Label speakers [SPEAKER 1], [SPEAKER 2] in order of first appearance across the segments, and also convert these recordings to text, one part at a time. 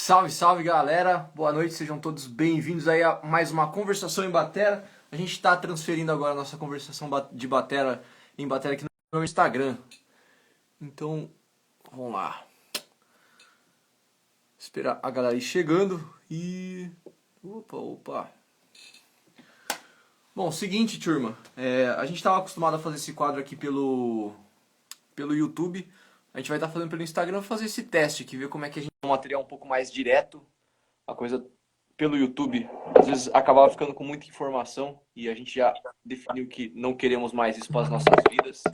[SPEAKER 1] Salve, salve galera, boa noite, sejam todos bem-vindos aí a mais uma conversação em batera. A gente está transferindo agora a nossa conversação de batera em batera aqui no Instagram. Então, vamos lá. Esperar a galera ir chegando e... Opa. Bom, seguinte, turma, a gente estava acostumado a fazer esse quadro aqui pelo YouTube. A gente vai estar fazendo pelo Instagram, fazer esse teste aqui, ver como é que a gente tem um material um pouco mais direto. A coisa pelo YouTube, às vezes acabava ficando com muita informação e a gente já definiu que não queremos mais isso para as nossas vidas.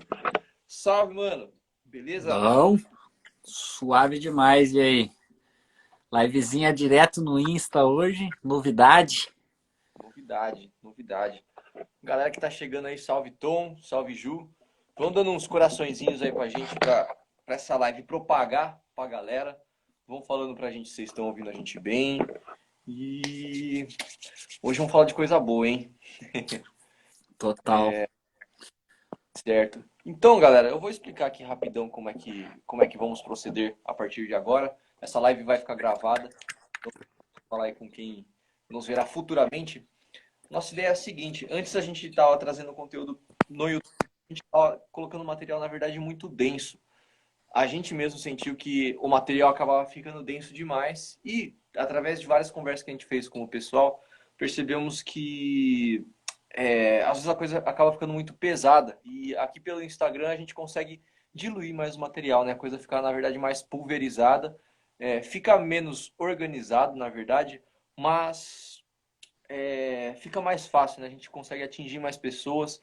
[SPEAKER 1] Salve, mano! Beleza?
[SPEAKER 2] Bom, suave demais. E aí? Livezinha direto no Insta hoje, novidade.
[SPEAKER 1] Novidade. Galera que tá chegando aí, salve Tom, salve Ju. Vão dando uns coraçõezinhos aí pra gente, pra essa live propagar pra galera. Vão falando pra gente se vocês estão ouvindo a gente bem. E hoje vamos falar de coisa boa, hein?
[SPEAKER 2] Total.
[SPEAKER 1] Certo. Então, galera, eu vou explicar aqui rapidão como é que vamos proceder a partir de agora. Essa live vai ficar gravada. Então, vou falar aí com quem nos verá futuramente. Nossa ideia é a seguinte: antes a gente estava trazendo conteúdo no YouTube, a gente estava colocando material, na verdade, muito denso. A gente mesmo sentiu que o material acabava ficando denso demais e, através de várias conversas que a gente fez com o pessoal, percebemos que às vezes a coisa acaba ficando muito pesada. E aqui pelo Instagram a gente consegue diluir mais o material, né? A coisa ficar, na verdade, mais pulverizada, fica menos organizado, na verdade, mas fica mais fácil, né? A gente consegue atingir mais pessoas.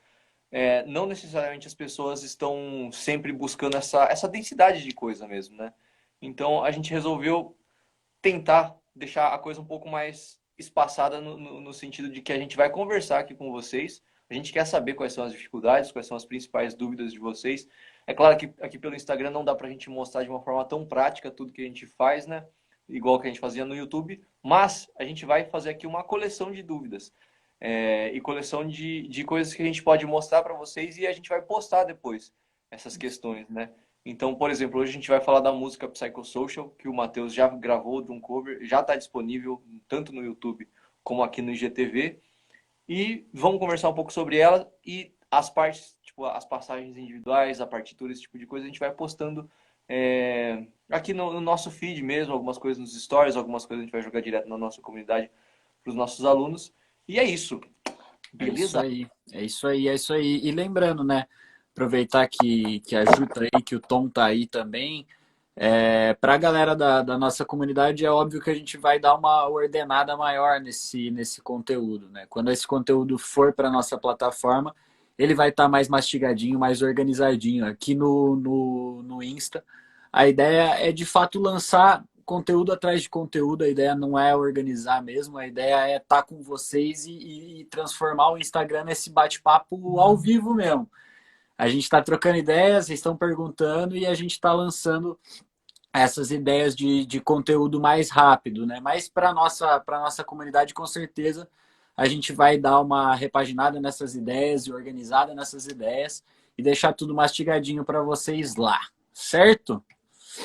[SPEAKER 1] Não necessariamente as pessoas estão sempre buscando essa densidade de coisa mesmo, né? Então a gente resolveu tentar deixar a coisa um pouco mais espaçada no sentido de que a gente vai conversar aqui com vocês. A gente quer saber quais são as dificuldades, quais são as principais dúvidas de vocês. É claro que aqui pelo Instagram não dá pra gente mostrar de uma forma tão prática tudo que a gente faz, né? Igual que a gente fazia no YouTube, mas a gente vai fazer aqui uma coleção de dúvidas e coleção de coisas que a gente pode mostrar para vocês e a gente vai postar depois essas questões, né? Então, por exemplo, hoje a gente vai falar da música Psychosocial, que o Matheus já gravou de um cover, já está disponível tanto no YouTube como aqui no IGTV. E vamos conversar um pouco sobre ela e as partes, tipo, as passagens individuais, a partitura, esse tipo de coisa, a gente vai postando aqui no nosso feed mesmo, algumas coisas nos stories, algumas coisas a gente vai jogar direto na nossa comunidade para os nossos alunos. E é isso.
[SPEAKER 2] É isso
[SPEAKER 1] Beleza?
[SPEAKER 2] aí. É isso aí, é isso aí. E lembrando, né? Aproveitar que a Ju tá aí, que o Tom tá aí também. Para a galera da nossa comunidade, é óbvio que a gente vai dar uma ordenada maior nesse conteúdo, né? Quando esse conteúdo for para nossa plataforma, ele vai estar mais mastigadinho, mais organizadinho. Aqui no Insta, a ideia é de fato lançar conteúdo atrás de conteúdo, a ideia não é organizar mesmo, a ideia é estar com vocês e transformar o Instagram nesse bate-papo ao vivo mesmo. A gente está trocando ideias, vocês estão perguntando e a gente está lançando essas ideias de conteúdo mais rápido, né? Mas para nossa comunidade, com certeza, a gente vai dar uma repaginada nessas ideias e organizada nessas ideias e deixar tudo mastigadinho para vocês lá, certo?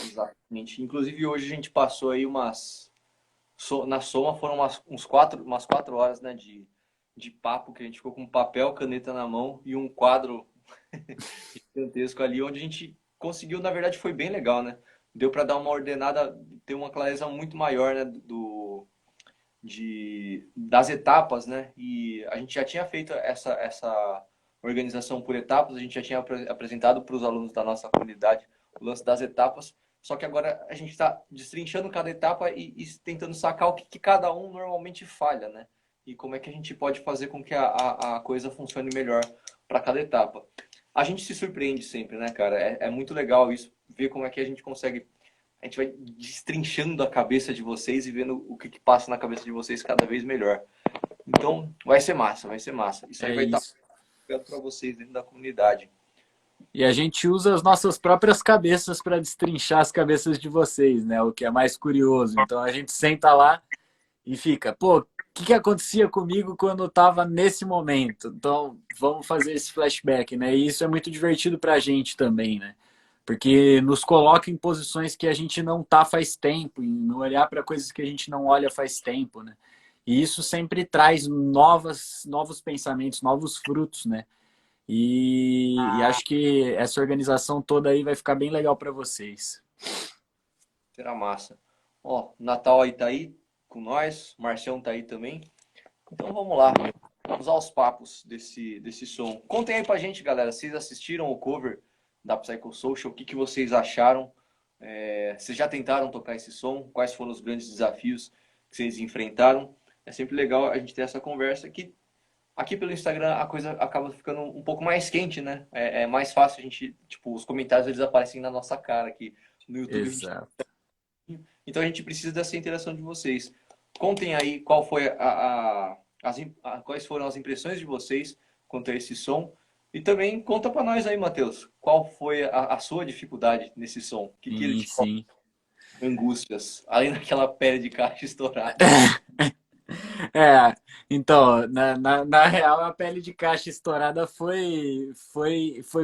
[SPEAKER 1] Exatamente. Inclusive hoje a gente passou aí na soma foram umas 4 horas, né, de papo que a gente ficou com papel, caneta na mão e um quadro gigantesco ali, onde a gente conseguiu, na verdade foi bem legal, né? Deu para dar uma ordenada, ter uma clareza muito maior, né, das etapas, né? E a gente já tinha feito essa organização por etapas, a gente já tinha apresentado para os alunos da nossa comunidade o lance das etapas, só que agora a gente está destrinchando cada etapa e tentando sacar o que cada um normalmente falha, né? E como é que a gente pode fazer com que a coisa funcione melhor para cada etapa. A gente se surpreende sempre, né, cara? É muito legal isso, ver como é que a gente consegue. A gente vai destrinchando a cabeça de vocês e vendo o que passa na cabeça de vocês cada vez melhor. Então, vai ser massa, vai ser massa. Isso aí
[SPEAKER 2] É
[SPEAKER 1] vai estar
[SPEAKER 2] isso.
[SPEAKER 1] para vocês dentro da comunidade.
[SPEAKER 2] E a gente usa as nossas próprias cabeças para destrinchar as cabeças de vocês, né? O que é mais curioso. Então a gente senta lá e fica, pô, o que acontecia comigo quando eu estava nesse momento? Então vamos fazer esse flashback, né? E isso é muito divertido para a gente também, né? porque nos coloca em posições que a gente não tá faz tempo, em olhar para coisas que a gente não olha faz tempo, né? E isso sempre traz novos pensamentos, novos frutos, né? E acho que essa organização toda aí vai ficar bem legal para vocês.
[SPEAKER 1] Será massa. Ó, Natal aí tá aí com nós, Marcião tá aí também. Então vamos lá, vamos aos papos desse som. Contem aí pra gente, galera, vocês assistiram o cover da Psychosocial, o que vocês acharam? Vocês já tentaram tocar esse som? Quais foram os grandes desafios que vocês enfrentaram? É sempre legal a gente ter essa conversa que aqui pelo Instagram a coisa acaba ficando um pouco mais quente, né? É mais fácil a gente, tipo, os comentários eles aparecem na nossa cara aqui. No YouTube a gente...
[SPEAKER 2] Exato.
[SPEAKER 1] Então a gente precisa dessa interação de vocês. Contem aí qual foi quais foram as impressões de vocês quanto a esse som. E também conta para nós aí, Matheus, qual foi a sua dificuldade nesse som? O que ele
[SPEAKER 2] Sim,
[SPEAKER 1] te causou
[SPEAKER 2] sim.
[SPEAKER 1] angústias, além daquela pele de caixa estourada?
[SPEAKER 2] É, então, na real, a pele de caixa estourada foi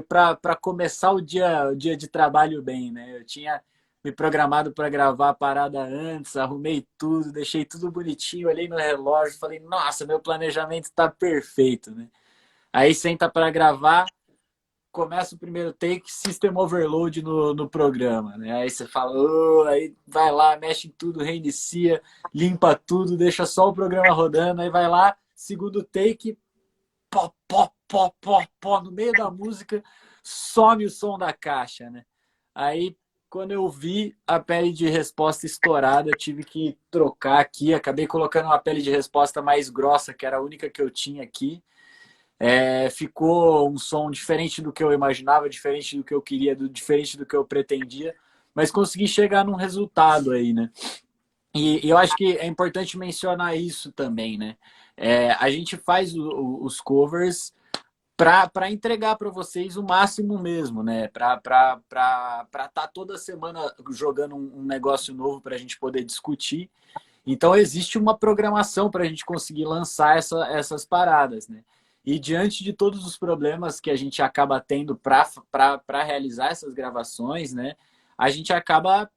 [SPEAKER 2] para começar o dia de trabalho bem, né? Eu tinha me programado para gravar a parada antes, arrumei tudo, deixei tudo bonitinho, olhei no relógio, falei, nossa, meu planejamento está perfeito, né? Aí senta para gravar, começa o primeiro take, system overload no programa, né? Aí você fala, "Oh", aí vai lá, mexe em tudo, reinicia, limpa tudo, deixa só o programa rodando, aí vai lá, segundo take, pó, pó, pó, pó, pó, no meio da música, some o som da caixa, né? Aí, quando eu vi a pele de resposta estourada, eu tive que trocar aqui, acabei colocando uma pele de resposta mais grossa, que era a única que eu tinha aqui, ficou um som diferente do que eu imaginava, diferente do que eu queria, diferente do que eu pretendia, mas consegui chegar num resultado aí, né? E eu acho que é importante mencionar isso também, né? A gente faz os covers para entregar para vocês o máximo mesmo, né? Para estar toda semana jogando um negócio novo para a gente poder discutir. Então, existe uma programação para a gente conseguir lançar essas paradas, né? E diante de todos os problemas que a gente acaba tendo para realizar essas gravações, né? A gente acaba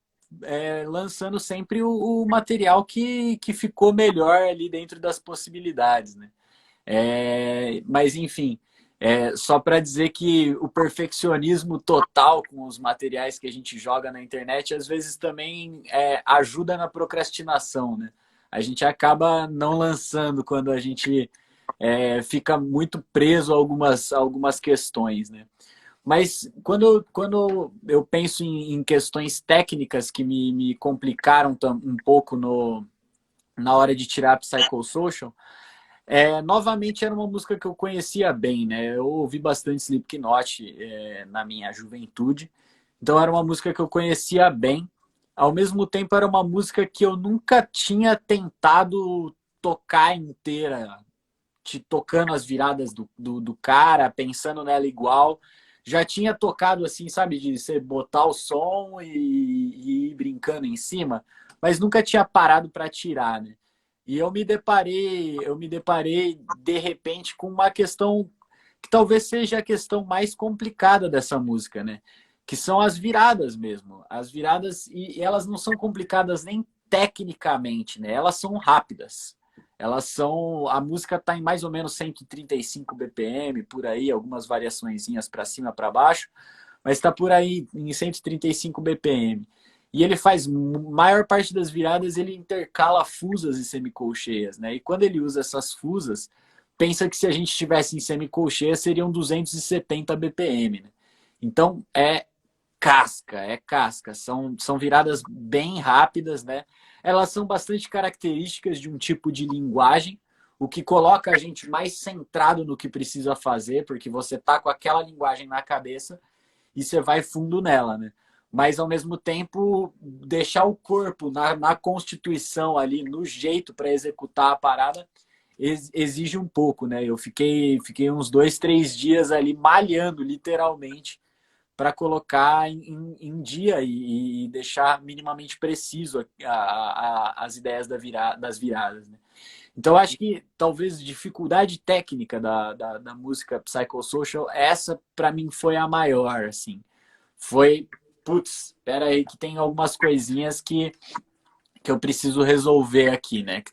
[SPEAKER 2] lançando sempre o material que ficou melhor ali dentro das possibilidades, né? Mas, enfim, só para dizer que o perfeccionismo total com os materiais que a gente joga na internet, às vezes também ajuda na procrastinação, né? A gente acaba não lançando quando a gente fica muito preso a algumas questões, né? Mas quando eu penso em questões técnicas que me complicaram um pouco na hora de tirar a Psychosocial, novamente era uma música que eu conhecia bem, né? Eu ouvi bastante Slipknot na minha juventude, então era uma música que eu conhecia bem. Ao mesmo tempo era uma música que eu nunca tinha tentado tocar inteira, tocando as viradas do cara, pensando nela igual. Já tinha tocado assim, sabe, de você botar o som e ir brincando em cima, mas nunca tinha parado para tirar, né? E eu me deparei de repente com uma questão que talvez seja a questão mais complicada dessa música, né? Que são as viradas mesmo. As viradas, e elas não são complicadas nem tecnicamente, né? Elas são rápidas. Elas são. A música está em mais ou menos 135 BPM, por aí, algumas variaçõezinhas para cima, para baixo, mas está por aí em 135 BPM. E ele faz maior parte das viradas, ele intercala fusas e semicolcheias, né? E quando ele usa essas fusas, pensa que se a gente estivesse em semicolcheia seriam 270 BPM, né? Então é casca. São viradas bem rápidas, né? Elas são bastante características de um tipo de linguagem, o que coloca a gente mais centrado no que precisa fazer, porque você tá com aquela linguagem na cabeça e você vai fundo nela, né? Mas ao mesmo tempo deixar o corpo na constituição ali, no jeito para executar a parada, exige um pouco, né? Eu fiquei uns 2, 3 dias ali malhando, literalmente, para colocar em dia e deixar minimamente preciso as ideias das viradas, né? Então, acho que talvez dificuldade técnica da música Psychosocial, essa para mim foi a maior, assim. Foi putz, espera aí que tem algumas coisinhas que eu preciso resolver aqui, né? Que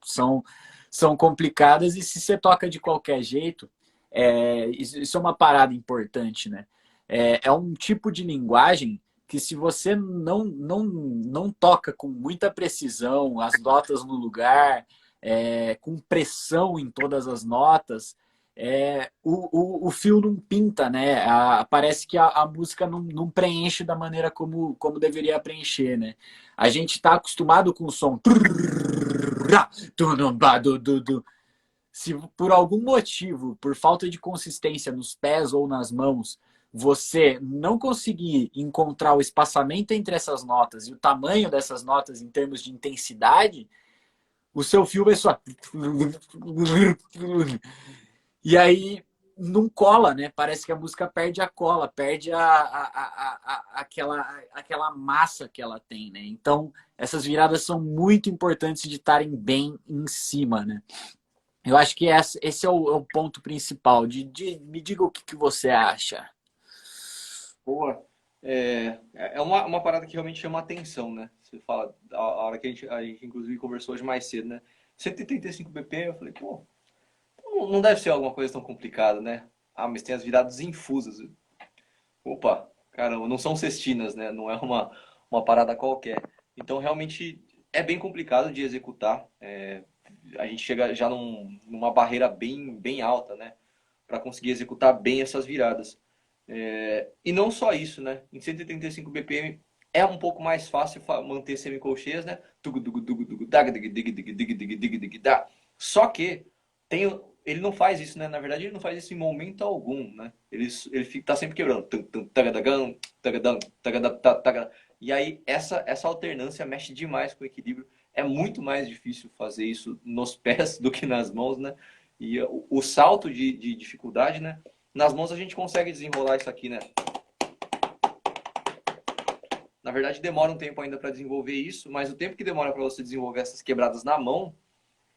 [SPEAKER 2] são, são complicadas e se você toca de qualquer jeito, isso é uma parada importante, né? É um tipo de linguagem que se você não toca com muita precisão, as notas no lugar, com pressão em todas as notas, o fio não pinta, né? Parece que a música não preenche da maneira como deveria preencher, né? A gente está acostumado com o som. Se por algum motivo, por falta de consistência nos pés ou nas mãos, você não conseguir encontrar o espaçamento entre essas notas e o tamanho dessas notas em termos de intensidade, o seu fio vai só. E aí não cola, né? Parece que a música perde a cola, perde aquela massa que ela tem, né? Então, essas viradas são muito importantes de estarem bem em cima, né? Eu acho que esse é o ponto principal. Me diga o que você acha.
[SPEAKER 1] Boa. É uma parada que realmente chama atenção, né? Você fala, a hora que a gente inclusive conversou hoje mais cedo, né? 135 BPM, eu falei, pô, não deve ser alguma coisa tão complicada, né? Ah, mas tem as viradas infusas. Opa, caramba, não são cestinas, né? Não é uma parada qualquer. Então, realmente, é bem complicado de executar. A gente chega já numa barreira bem alta, né? Para conseguir executar bem essas viradas. E não só isso, né? Em 135 BPM é um pouco mais fácil manter semicolcheias, né? Tugu, tugu, tugu, tugu, daga, dig, dig, dig, dig, dig, dig, dig, dá. Só que ele não faz isso, né? Na verdade, ele não faz isso em momento algum, né? Ele tá sempre quebrando. Tum, tum, tagadagam, tagadam, tagadam, tagadam. E aí, essa alternância mexe demais com o equilíbrio. É muito mais difícil fazer isso nos pés do que nas mãos, né? E o salto de dificuldade, né? Nas mãos a gente consegue desenrolar isso aqui, né? Na verdade, demora um tempo ainda para desenvolver isso, mas o tempo que demora para você desenvolver essas quebradas na mão,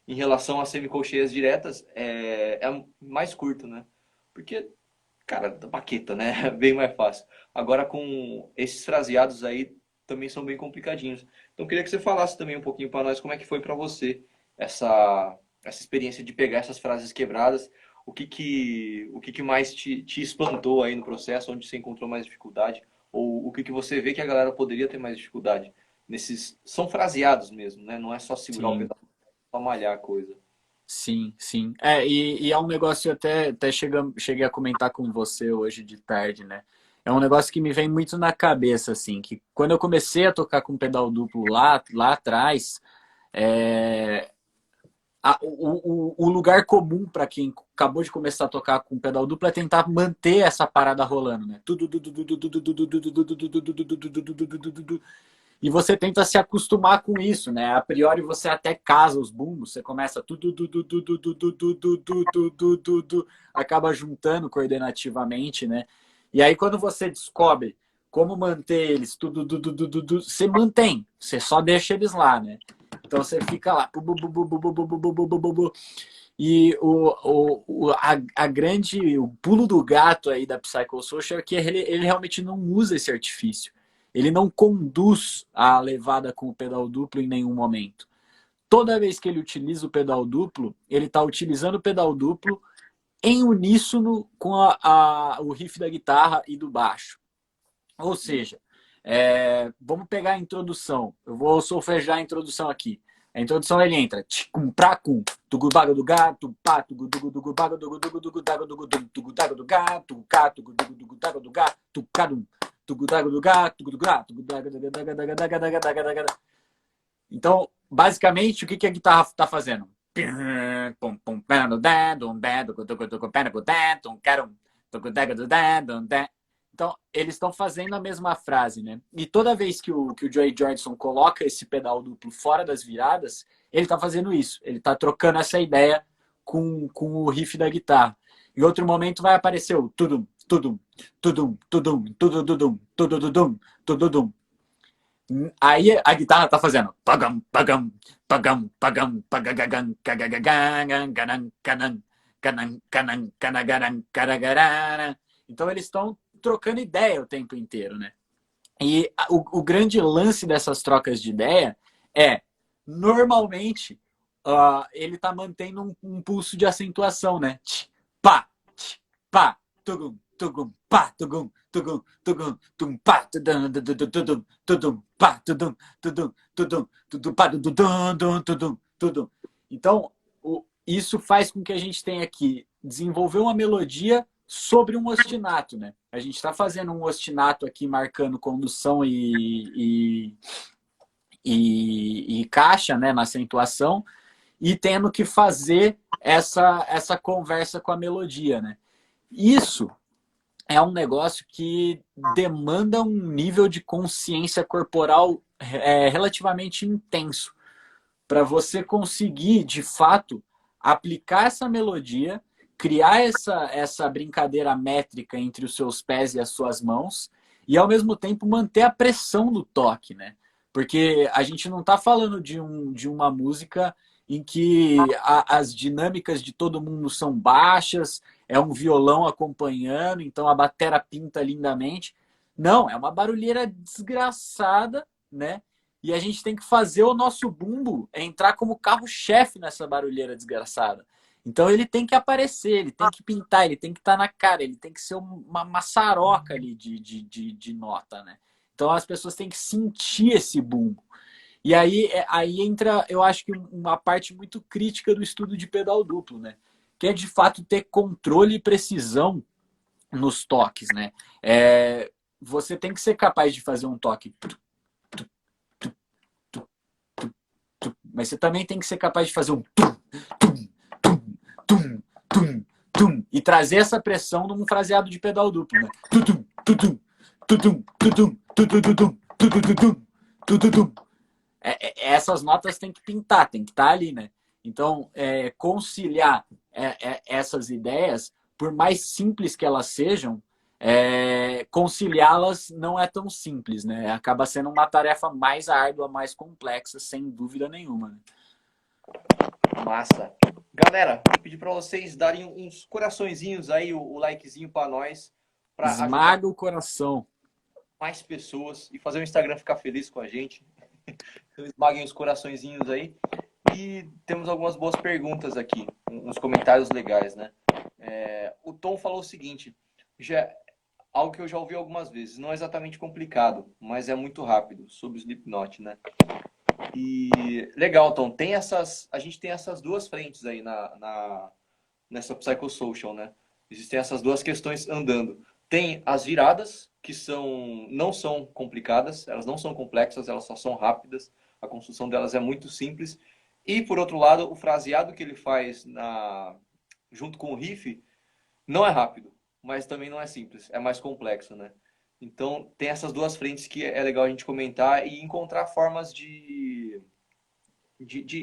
[SPEAKER 1] em relação às semicolcheias diretas, é mais curto, né? Porque, cara, baqueta, né? É bem mais fácil. Agora, com esses fraseados aí, também são bem complicadinhos. Então, eu queria que você falasse também um pouquinho para nós como é que foi para você essa experiência de pegar essas frases quebradas. O que que mais te espantou aí no processo, onde você encontrou mais dificuldade? Ou o que que você vê que a galera poderia ter mais dificuldade? São fraseados mesmo, né? Não é só segurar o
[SPEAKER 2] Sim,
[SPEAKER 1] pedal para malhar a coisa.
[SPEAKER 2] sim, sim. E é um negócio, eu até cheguei a comentar com você hoje de tarde, né? É um negócio que me vem muito na cabeça, assim, que quando eu comecei a tocar com pedal duplo lá atrás, é, o lugar comum para quem acabou de começar a tocar com pedal duplo é tentar manter essa parada rolando, né? E você tenta se acostumar com isso, né? A priori você até casa os bumbos, você começa acaba juntando coordenativamente, né? E aí quando você descobre como manter eles você mantém, você só deixa eles lá, né? Então você fica lá. E o pulo do gato aí da Psychosocial é que ele realmente não usa esse artifício. Ele não conduz a levada com o pedal duplo em nenhum momento. Toda vez que ele utiliza o pedal duplo, ele está utilizando o pedal duplo em uníssono com o riff da guitarra e do baixo. Ou seja, vamos pegar a introdução. Eu vou solfejar a introdução aqui. A introdução ele entra ticum pracum, tugubaga do gato, pá, tugubaga tugudaga do gato, tugucá, tugudaga do gato, tucadum, tugudaga do gato, Então, basicamente, o que a guitarra está fazendo? Então, eles estão fazendo a mesma frase, né? E toda vez que o Joey Jordison coloca esse pedal duplo fora das viradas, ele está fazendo isso. Ele está trocando essa ideia com o riff da guitarra. Em outro momento vai aparecer o tudum, tudum, tudum, tudum, tudum, tudum, tudum, tudum, tudum. Aí a guitarra tá fazendo pagam, pagam, pagam, pagam, pagagagam, cagagagan, ganan, canan, canan, canan, canagaran, caragarara. Então eles estão trocando ideia o tempo inteiro, né? E o grande lance dessas trocas de ideia é, normalmente, ele está mantendo um pulso de acentuação, né? Tch, pá, tugum, tugum, pá, tugum, tugum, tugum, tum, pá, tudum, tudum, tudum, tudum, pá, tudum, tudum, tudum, tudum, pá, tudum, tudum, tudum, tudum. Então, isso faz com que a gente tenha que desenvolver uma melodia sobre um ostinato, né? A gente está fazendo um ostinato aqui marcando condução e caixa, né, na acentuação, e tendo que fazer essa conversa com a melodia, né? Isso é um negócio que demanda um nível de consciência corporal relativamente intenso para você conseguir, de fato, aplicar essa melodia, criar essa brincadeira métrica entre os seus pés e as suas mãos, e ao mesmo tempo manter a pressão do toque, né? Porque a gente não está falando de uma música em que as dinâmicas de todo mundo são baixas, é um violão acompanhando, então a batera pinta lindamente. Não, é uma barulheira desgraçada, né? E a gente tem que fazer o nosso bumbo entrar como carro-chefe nessa barulheira desgraçada. Então ele tem que aparecer, ele tem que pintar, ele tem que estar na cara, ele tem que ser uma maçaroca ali de nota, né? Então as pessoas têm que sentir esse bumbo. E aí entra, eu acho que uma parte muito crítica do estudo de pedal duplo, né? Que é de fato ter controle e precisão nos toques, né? Você tem que ser capaz de fazer um toque, mas você também tem que ser capaz de fazer um tum, tum, tum, tum, tum, tum, e trazer essa pressão num fraseado de pedal duplo, né? Tutum, tutum, tutum, tutum, tutum, tutum, tutum, tutum. Essas notas tem que pintar, tem que estar ali, né? Então, conciliar essas ideias, por mais simples que elas sejam, conciliá-las não é tão simples, né? Acaba sendo uma tarefa mais árdua, mais complexa, sem dúvida nenhuma. Né?
[SPEAKER 1] Massa. Galera, vou pedir para vocês darem uns coraçõezinhos aí, o likezinho para nós, para ajudar
[SPEAKER 2] Esmaga o coração.
[SPEAKER 1] mais pessoas e fazer o Instagram ficar feliz com a gente. Então, esmaguem os coraçõezinhos aí. E temos algumas boas perguntas aqui, uns comentários legais, né? O Tom falou o seguinte, algo que eu já ouvi algumas vezes, não é exatamente complicado, mas é muito rápido, sobre o Slipknot, né? E legal, Tom, a gente tem essas duas frentes aí nessa Psychosocial, né? Existem essas duas questões andando. Tem as viradas, que não são complicadas, elas não são complexas, elas só são rápidas, a construção delas é muito simples. E, por outro lado, o fraseado que ele faz junto com o riff não é rápido, mas também não é simples, é mais complexo, né? Então, tem essas duas frentes que é legal a gente comentar e encontrar formas de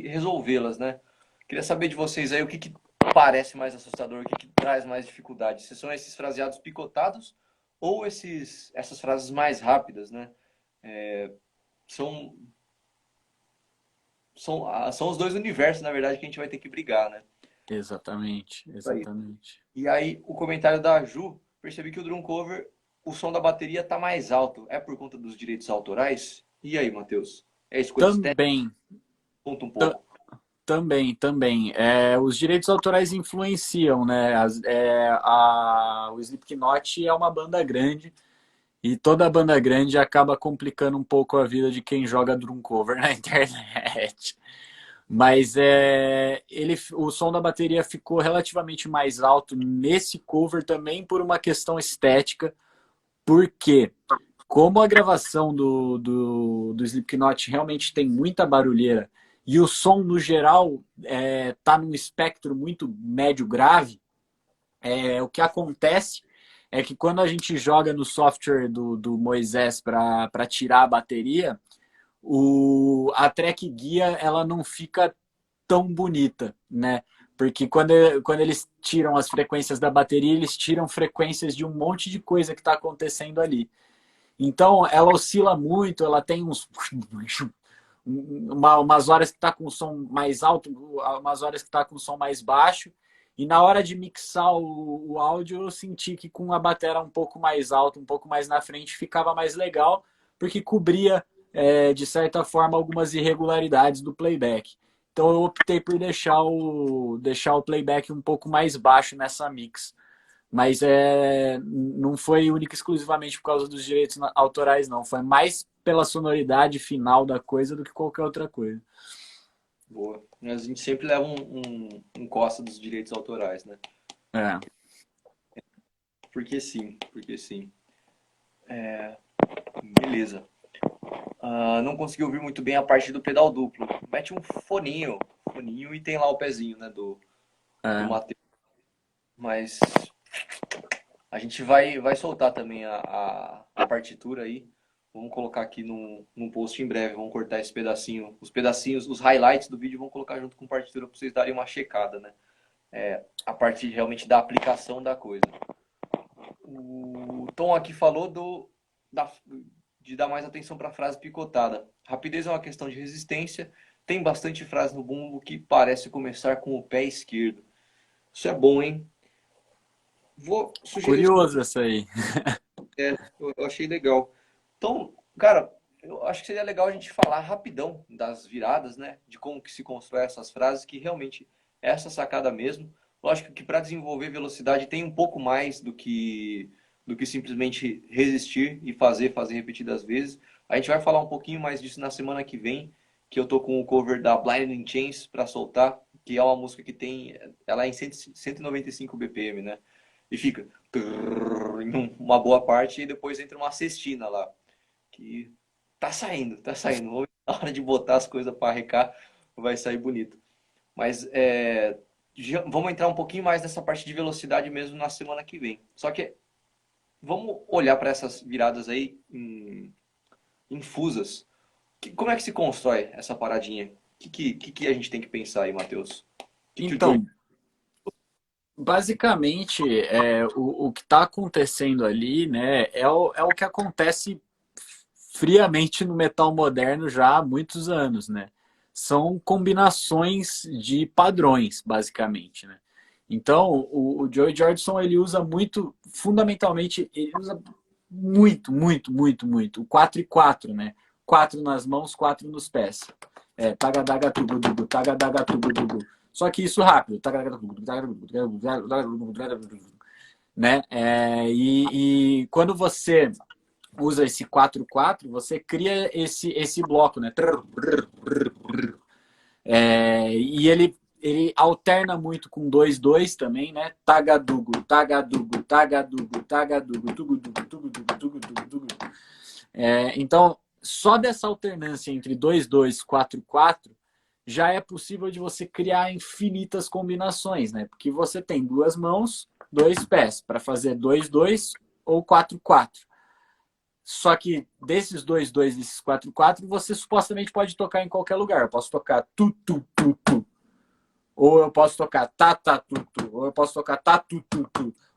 [SPEAKER 1] resolvê-las, né? Queria saber de vocês aí o que parece mais assustador, o que traz mais dificuldade. Se são esses fraseados picotados ou essas frases mais rápidas, né? São, são os dois universos, na verdade, que a gente vai ter que brigar, né?
[SPEAKER 2] Exatamente, exatamente.
[SPEAKER 1] E aí, o comentário da Ju, percebi que o drum cover, o som da bateria tá mais alto. É por conta dos direitos autorais? E aí, Matheus? É escolha estética?
[SPEAKER 2] Também,
[SPEAKER 1] Conta um pouco.
[SPEAKER 2] também. Os direitos autorais influenciam, né? O Slipknot é uma banda grande e toda banda grande acaba complicando um pouco a vida de quem joga drum cover na internet. Mas o som da bateria ficou relativamente mais alto nesse cover também por uma questão estética, porque como a gravação do Slipknot realmente tem muita barulheira e o som, no geral, tá num espectro muito médio-grave, o que acontece é que quando a gente joga no software do Moisés para tirar a bateria, a track guia ela não fica tão bonita, né? Porque quando eles tiram as frequências da bateria, eles tiram frequências de um monte de coisa que está acontecendo ali. Então, ela oscila muito, ela tem umas horas que está com o som mais alto, umas horas que está com o som mais baixo. E na hora de mixar o áudio, eu senti que com a bateria um pouco mais alta, um pouco mais na frente, ficava mais legal, porque cobria, de certa forma, algumas irregularidades do playback. Então eu optei por deixar o playback um pouco mais baixo nessa mix. Mas não foi única e exclusivamente por causa dos direitos autorais, não. Foi mais pela sonoridade final da coisa do que qualquer outra coisa.
[SPEAKER 1] Boa. Mas a gente sempre leva um costa dos direitos autorais, né?
[SPEAKER 2] É.
[SPEAKER 1] Porque sim, porque sim. Beleza. Não consegui ouvir muito bem a parte do pedal duplo. Mete um foninho e tem lá o pezinho, né, do
[SPEAKER 2] É.
[SPEAKER 1] Matheus. Mas a gente vai soltar também a partitura aí. Vamos colocar aqui num post em breve. Vamos cortar esse pedacinho. Os pedacinhos, os highlights do vídeo, vamos colocar junto com partitura para vocês darem uma checada, né? A parte realmente da aplicação da coisa. O Tom aqui falou de dar mais atenção para a frase picotada. Rapidez é uma questão de resistência. Tem bastante frase no bumbo que parece começar com o pé esquerdo. Isso é bom, hein? Vou sugerir.
[SPEAKER 2] Curioso essa aí.
[SPEAKER 1] Eu achei legal. Então, cara, eu acho que seria legal a gente falar rapidão das viradas, né? De como que se constrói essas frases, que realmente é essa sacada mesmo. Lógico que para desenvolver velocidade tem um pouco mais do que simplesmente resistir e fazer repetidas vezes. A gente vai falar um pouquinho mais disso na semana que vem, que eu tô com o cover da Blinding Chains para soltar, que é uma música que tem, ela é em 195 BPM, né? E fica em uma boa parte e depois entra uma cestina lá, que tá saindo, tá saindo. Na hora de botar as coisas para arrecar, vai sair bonito. Mas vamos entrar um pouquinho mais nessa parte de velocidade mesmo na semana que vem. Só que vamos olhar para essas viradas aí infusas. Como é que se constrói essa paradinha? O que a gente tem que pensar aí, Matheus? Que o Joey...
[SPEAKER 2] Então, basicamente, o que está acontecendo ali, né, é o que acontece friamente no metal moderno já há muitos anos, né? São combinações de padrões, basicamente, né? Então, o Joey Jordison, ele usa muito, fundamentalmente, ele usa muito, o 4 e 4, né? 4 nas mãos, 4 nos pés. Tagadaga, tubu, dubu, tagadaga, tubu, dubu. Só que isso rápido. Né? E quando você usa esse 4-4, você cria esse bloco, né? E ele alterna muito com 2-2 também, né? Tagadugo, tagadugo, tagadugo, tagadugo, tugudugo, tugudugo, tugudugo, tugudugo. Então, só dessa alternância entre 2-2, 4-4, já é possível de você criar infinitas combinações, né? Porque você tem duas mãos, dois pés, para fazer 2-2 ou 4-4. Só que desses 2-2, desses 4-4, você supostamente pode tocar em qualquer lugar. Eu posso tocar tu. Ou eu posso tocar tu. Ou eu posso tocar tu.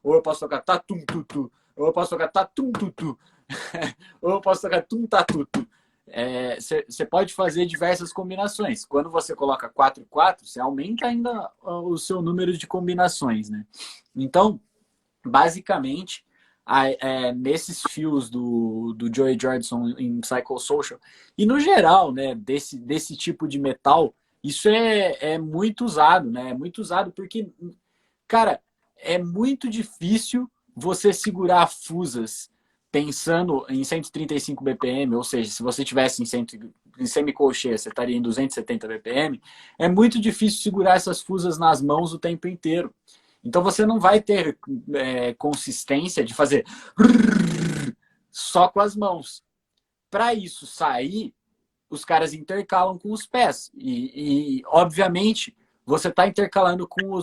[SPEAKER 2] Ou eu posso tocar tu. Ou eu posso tocar tu. Ou eu posso tocar tum-tatutu. Você pode fazer diversas combinações. Quando você coloca 4-4, você aumenta ainda o seu número de combinações, né? Então, basicamente, nesses fios do Joey Jordison em Psychosocial, e no geral, né, desse tipo de metal, isso é muito usado, né? É muito usado porque, cara, é muito difícil você segurar fusas pensando em 135 BPM, ou seja, se você tivesse em semicolcheia, você estaria em 270 BPM, é muito difícil segurar essas fusas nas mãos o tempo inteiro. Então você não vai ter consistência de fazer só com as mãos. Para isso sair, os caras intercalam com os pés. E obviamente, você está intercalando com o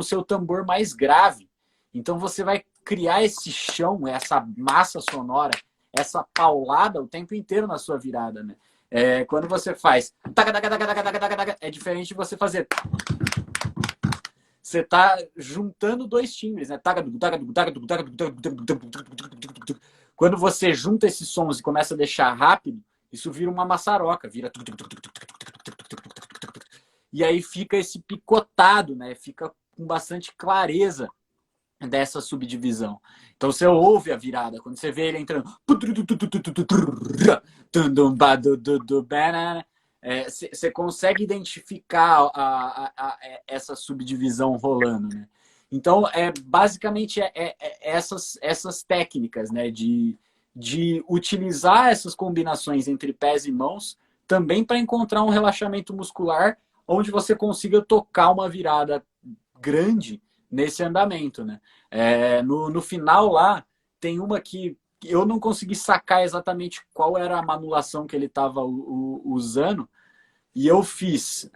[SPEAKER 2] seu tambor mais grave. Então você vai criar esse chão, essa massa sonora, essa paulada o tempo inteiro na sua virada, né? Quando você faz é diferente de você fazer. Você está juntando dois timbres, né? Quando você junta esses sons e começa a deixar rápido, isso vira uma maçaroca, vira. E aí fica esse picotado, né? Fica com bastante clareza dessa subdivisão. Então você ouve a virada, quando você vê ele entrando, você consegue identificar essa subdivisão rolando, né? Então, basicamente essas técnicas, né, de utilizar essas combinações entre pés e mãos também para encontrar um relaxamento muscular onde você consiga tocar uma virada grande nesse andamento, né? No final lá, tem uma que eu não consegui sacar exatamente qual era a manulação que ele estava usando, e eu fiz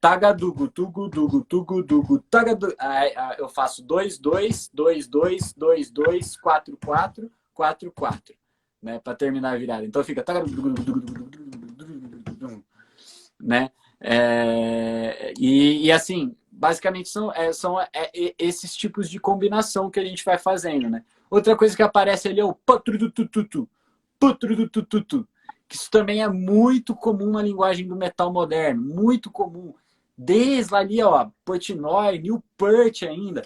[SPEAKER 2] tagadugu, tugudugu, tugudugu, tagadugu. Eu faço 2-2, 2-2, 2-2, 4-4, 4-4, né? Para terminar a virada. Então fica tagadugu, né? E assim, basicamente são esses tipos de combinação que a gente vai fazendo, né? Outra coisa que aparece ali é o patrudutututu, patrudutututu, que isso também é muito comum na linguagem do metal moderno, muito comum. Desde ali, ó, Portnoy, Newport ainda,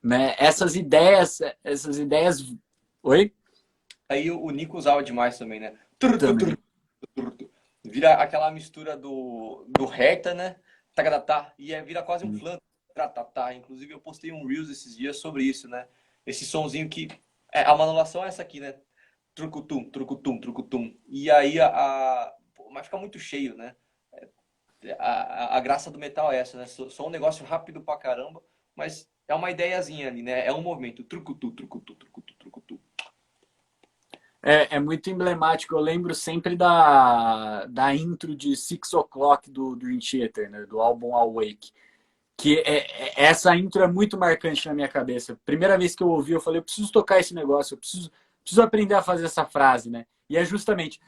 [SPEAKER 2] né? Essas ideias. Oi?
[SPEAKER 1] Aí o Nico usava demais também, né?
[SPEAKER 2] Também.
[SPEAKER 1] Vira aquela mistura do reta, né? Tagadata, e vira quase um flan. Tratatá. Inclusive, eu postei um Reels esses dias sobre isso, né? Esse sonzinho que. A manulação é essa aqui, né? Trucutum, trucutum, trucutum. E aí mas fica muito cheio, né? A graça do metal é essa, né? Só um negócio rápido pra caramba, mas é uma ideiazinha ali, né? É um movimento. Trucutu, trucutu, trucutu, trucutu.
[SPEAKER 2] É muito emblemático. Eu lembro sempre da intro de Six O'Clock do Dream Theater, né? Do álbum Awake. Que essa intro é muito marcante na minha cabeça. Primeira vez que eu ouvi, eu falei, eu preciso tocar esse negócio, eu preciso aprender a fazer essa frase, né? E é justamente.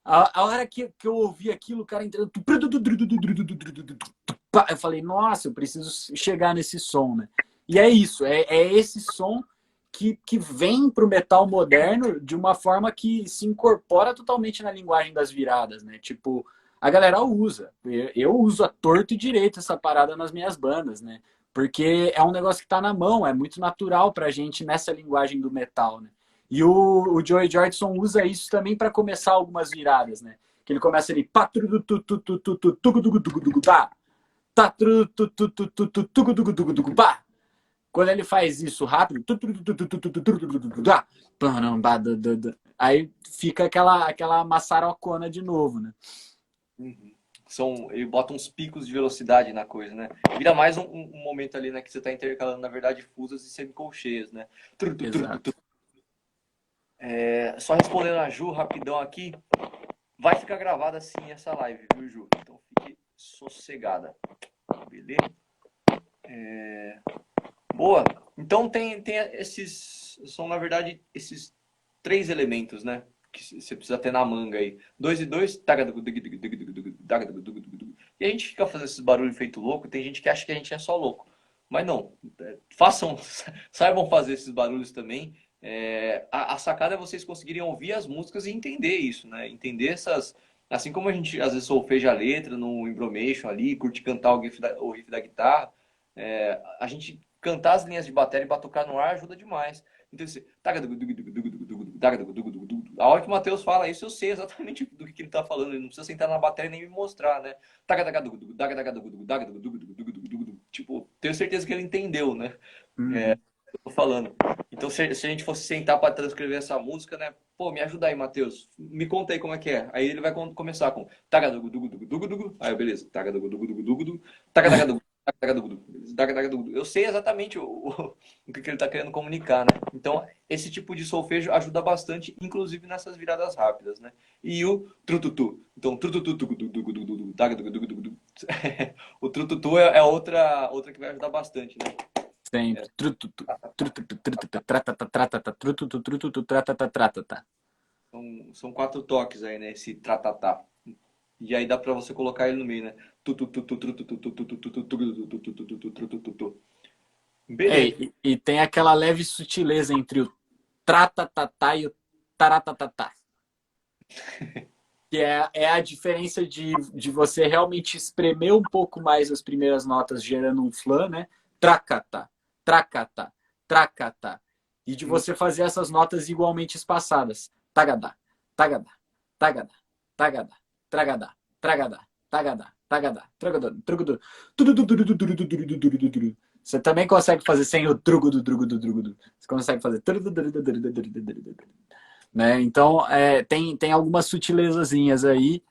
[SPEAKER 2] A hora que eu ouvi aquilo, o cara entrando. Eu falei, nossa, eu preciso chegar nesse som, né? E é isso, é esse som que vem pro metal moderno de uma forma que se incorpora totalmente na linguagem das viradas, né? Tipo, a galera usa. Eu uso a torto e direito essa parada nas minhas bandas, né? Porque é um negócio que tá na mão, é muito natural pra gente nessa linguagem do metal, né? E o Joey Jordison usa isso também para começar algumas viradas, né? Que ele começa ali, quando ele faz isso rápido, aí fica aquela maçarocona de novo, né?
[SPEAKER 1] Uhum. Ele bota uns picos de velocidade na coisa, né? Vira mais um momento ali, né? Que você tá intercalando, na verdade, fusas e semicolcheias, né?
[SPEAKER 2] Exato.
[SPEAKER 1] Só respondendo a Ju rapidão aqui, vai ficar gravada sim essa live, viu, Ju? Então fique sossegada. Beleza? Boa. Então tem esses. São, na verdade, esses três elementos, né? Que você precisa ter na manga aí. 2 e 2. E a gente fica fazendo esses barulhos feito louco. Tem gente que acha que a gente é só louco. Mas não. Façam, saibam fazer esses barulhos também. A sacada é vocês conseguirem ouvir as músicas e entender isso, né? Entender essas. Assim como a gente às vezes solfeja a letra no embromation ali, curte cantar o riff da guitarra, a gente cantar as linhas de bateria e batucar no ar ajuda demais. Então, você... A hora que o Matheus fala isso, eu sei exatamente do que ele tá falando. Ele não precisa sentar na bateria nem me mostrar, né? Tipo, tenho certeza que ele entendeu, né?
[SPEAKER 2] Uhum.
[SPEAKER 1] Eu tô falando. Então, se a gente fosse sentar para transcrever essa música, né? Pô, me ajuda aí, Matheus. Me conta aí como é que é. Aí ele vai começar com tagadugudugudugudugudugu. Aí, beleza. Tagadugudugudugudugu. Tagadagudugu. Eu sei exatamente o que ele está querendo comunicar, né? Então, esse tipo de solfejo ajuda bastante, inclusive nessas viradas rápidas, né? E o trututu. Então, trututu. O trututu é outra que vai ajudar bastante, né?
[SPEAKER 2] Sempre.
[SPEAKER 1] São quatro toques aí, né? Esse tratatá. E aí dá pra você colocar ele no meio, né? Beleza.
[SPEAKER 2] E tem aquela leve sutileza entre o tratatatá e o taratatá. Que é a diferença de você realmente espremer um pouco mais as primeiras notas, gerando um flan, né? Tracata, tracata, tracata. E de
[SPEAKER 1] Hum,
[SPEAKER 2] você fazer essas notas igualmente espaçadas. Tagadá, tagadá, tagadá, tagadá, tragadá, tragadá, tagadá, tagadá, tragadá, trugudu. Você também consegue fazer sem o trugudu, trugudu, trugudu. Você consegue fazer né? Então, tem algumas sutilezazinhas aí,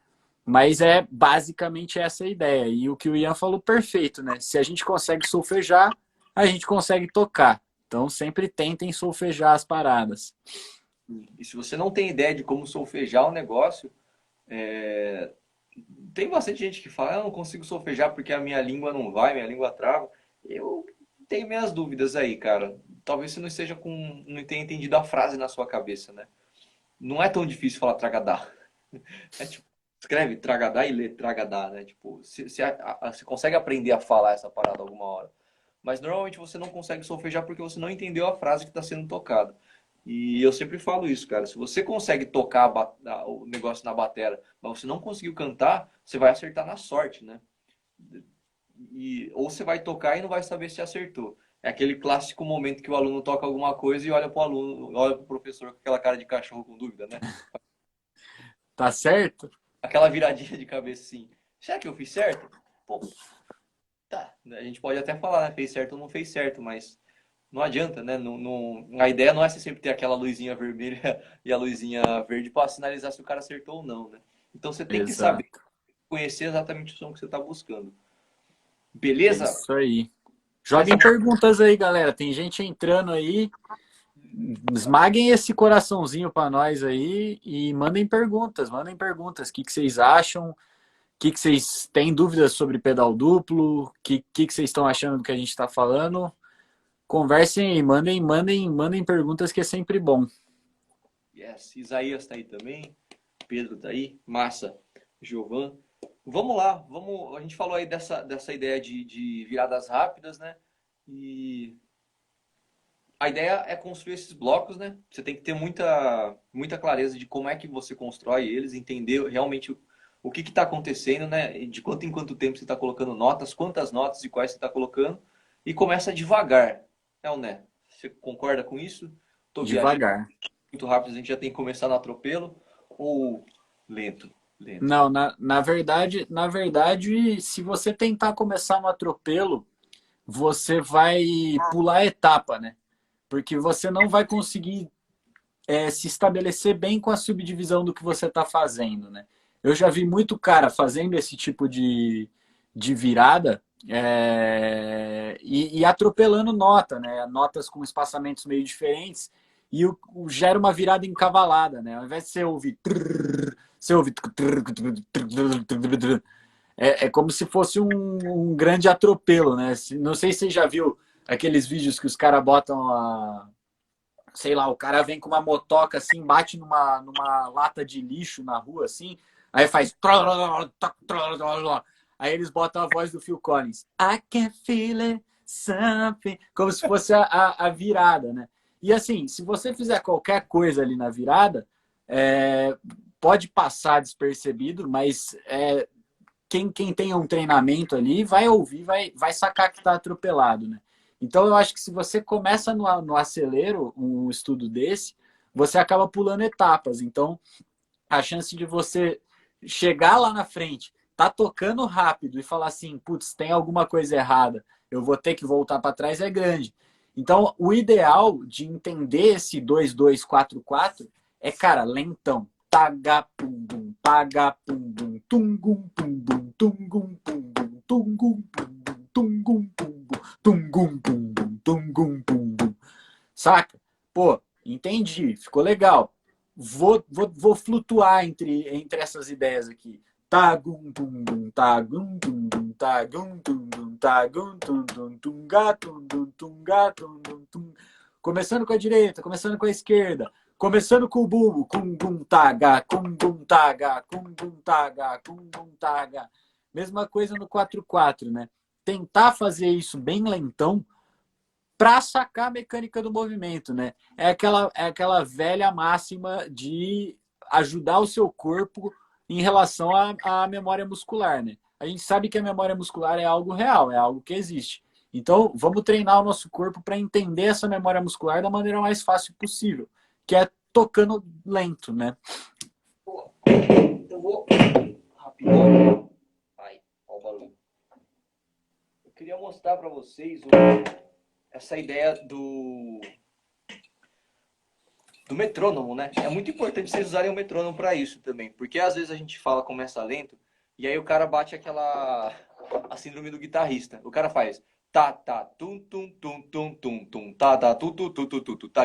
[SPEAKER 2] mas é basicamente essa a ideia. E o que o Ian falou, perfeito, né? Se a gente consegue solfejar, a gente consegue tocar. Então, sempre tentem solfejar as paradas.
[SPEAKER 1] e se você não tem ideia de como solfejar o negócio, tem bastante gente que fala, eu não consigo solfejar porque a minha língua não vai, minha língua trava. Eu tenho minhas dúvidas aí, cara. Talvez você não esteja não tenha entendido a frase na sua cabeça, né? Não é tão difícil falar tragadá. É tipo, escreve tragadá e lê tragadá, né? Tipo, você consegue aprender a falar essa parada alguma hora. Mas normalmente você não consegue solfejar porque você não entendeu a frase que está sendo tocada. E eu sempre falo isso, cara. Se você consegue tocar o negócio na batera, mas você não conseguiu cantar, você vai acertar na sorte, né? Ou você vai tocar e não vai saber se acertou. É aquele clássico momento que o aluno toca alguma coisa e olha para o aluno, olha para o professor com aquela cara de cachorro com dúvida, né?
[SPEAKER 2] Tá certo?
[SPEAKER 1] Aquela viradinha de cabeça assim. Será que eu fiz certo? Pô, tá. A gente pode até falar, né? Fez certo ou não fez certo, mas não adianta, né? A ideia não é você sempre ter aquela luzinha vermelha e a luzinha verde para sinalizar se o cara acertou ou não, né? Então você tem que saber
[SPEAKER 2] Exato.
[SPEAKER 1] conhecer exatamente o som que você está buscando.
[SPEAKER 2] É
[SPEAKER 1] Beleza?
[SPEAKER 2] isso aí.
[SPEAKER 1] Essa
[SPEAKER 2] Joguem perguntas aí, galera. Tem gente entrando aí. Esmaguem esse coraçãozinho para nós aí e mandem perguntas. Mandem perguntas. O que vocês acham? O que vocês têm dúvidas sobre pedal duplo? O que vocês estão achando do que a gente está falando? Conversem aí, mandem perguntas que é sempre bom.
[SPEAKER 1] yes. Isaías tá aí também. Pedro tá aí. Massa. Giovan. Vamos lá. A gente falou aí dessa ideia de viradas rápidas, né? E a ideia é construir esses blocos, né? Você tem que ter muita clareza de como é que você constrói eles, entender realmente o que está acontecendo, né? De quanto em quanto tempo você está colocando notas, quantas notas e quais você está colocando, e começa devagar. É o né? Você concorda com isso? Estou viajando
[SPEAKER 2] Devagar.
[SPEAKER 1] muito rápido, a gente já tem que começar no atropelo ou lento? Lento.
[SPEAKER 2] Não, na verdade, se você tentar começar no atropelo, você vai pular etapa, né? Porque você não vai conseguir se estabelecer bem com a subdivisão do que você está fazendo, né? Eu já vi muito cara fazendo esse tipo de virada e atropelando nota, né? Notas com espaçamentos meio diferentes e gera uma virada encavalada, né? Ao invés de você ouvir você ouve é como se fosse um grande atropelo, né? Não sei se você já viu aqueles vídeos que os caras botam sei lá, o cara vem com uma motoca assim, bate numa lata de lixo na rua assim, aí faz. Aí eles botam a voz do Phil Collins. I can feel it, something. Como se fosse a virada, né? E assim, se você fizer qualquer coisa ali na virada, pode passar despercebido, mas quem tem um treinamento ali vai ouvir, vai sacar que está atropelado, né? Então eu acho que se você começa no acelero um estudo desse, você acaba pulando etapas. Então a chance de você chegar lá na frente, tá tocando rápido e falar assim, putz, tem alguma coisa errada, eu vou ter que voltar para trás é grande. Então o ideal de entender esse 2244 é, cara, lentão. Taga pum bum, paga pum bum, tungum pum bum, tungum pum bum, tungum pum bum, tungum pum bum, tungum pum bum, tungum pum bum. Saca? Pô, entendi, ficou legal. Vou flutuar entre essas ideias aqui. Tagum tum dum tagum tum dum tagum tum dum tagum tum dum tum gatum dum tum gatum dum tum. Começando com a direita, começando com a esquerda, começando com o bumbo, cum bum taga, cum bum taga, cum bum taga, cum bum taga. Mesma coisa no 4/4, né? Tentar fazer isso bem lentão para sacar a mecânica do movimento, né? É aquela velha máxima de ajudar o seu corpo em relação à memória muscular, né? A gente sabe que a memória muscular é algo real, é algo que existe. Então, vamos treinar o nosso corpo para entender essa memória muscular da maneira mais fácil possível, que é tocando lento, né?
[SPEAKER 1] Eu vou rapidão. Ai, ó o barulho. Eu queria mostrar para vocês essa ideia do metrônomo, né? É muito importante vocês usarem o metrônomo para isso também, porque às vezes a gente fala começa lento e aí o cara bate a síndrome do guitarrista. O cara faz tá tá tum tum tum tum tum tum tá tá tu tu tu tu tu tu tá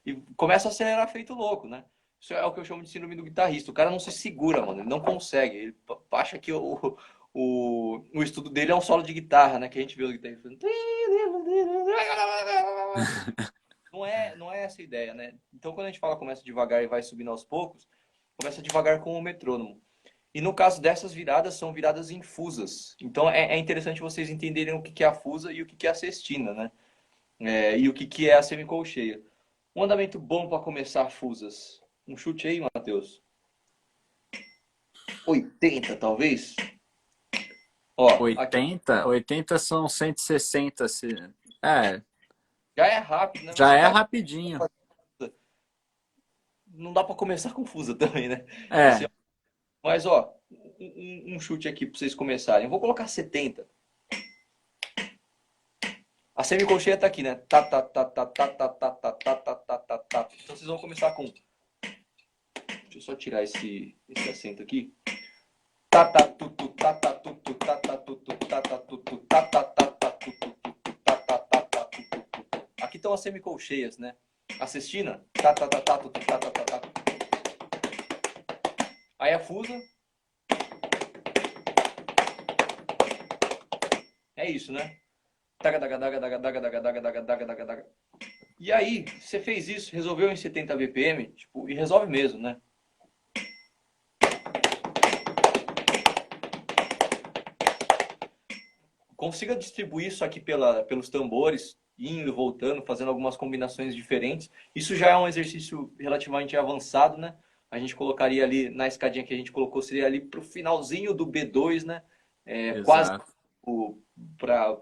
[SPEAKER 1] e começa a acelerar feito louco, né? Isso é o que eu chamo de síndrome do guitarrista. O cara não se segura, mano, ele não consegue. Ele acha que o estudo dele é um solo de guitarra, né? Que a gente vê os guitarristas fazendo não é essa a ideia, né? Então, quando a gente fala começa devagar e vai subindo aos poucos, começa devagar com o metrônomo. E no caso dessas viradas, são viradas infusas. Então, é interessante vocês entenderem o que é a fusa e o que é a sextina, né? E o que é a semicolcheia. Um andamento bom para começar fusas. Um chute aí, Matheus. 80, talvez? Ó, aqui
[SPEAKER 2] 80 são 160. É,
[SPEAKER 1] já é rápido, né? Mas
[SPEAKER 2] já
[SPEAKER 1] se o
[SPEAKER 2] é
[SPEAKER 1] cara
[SPEAKER 2] rapidinho.
[SPEAKER 1] não dá para começar com fusa também, né? Assim,
[SPEAKER 2] É,
[SPEAKER 1] mas, ó, um chute aqui para vocês começarem. Eu vou colocar 70. A semicolcheia tá aqui, né? Tá, tá, tá, tá, tá, tá, tá, tá, tá, tá, tá, tá, tá. Então vocês vão começar com. Deixa eu só tirar esse acento aqui. Tá, tá, tu, tu, tá, tá, tu, tu, tá, tá, tu, tu, tá, tá, tu, tu, tá, tá, tá, tá, tu, tu, tu, tu, tá, tá, tá, tá, tu, tu, tu, tu. Aqui estão as semicolcheias, né? A cestina. Tá, tá, tá, tá, tu, tu, tá, tá, tá, tá. Aí a fusa. É isso, né? Daga, daga, daga, daga, daga, daga, daga, daga, daga, daga, daga. E aí, você fez isso, resolveu em 70 BPM, tipo, e resolve mesmo, né? Consiga distribuir isso aqui pelos tambores, indo e voltando, fazendo algumas combinações diferentes. Isso já é um exercício relativamente avançado, né? A gente colocaria ali, na escadinha que a gente colocou, seria ali pro finalzinho do B2, né? Quase
[SPEAKER 2] exato.
[SPEAKER 1] para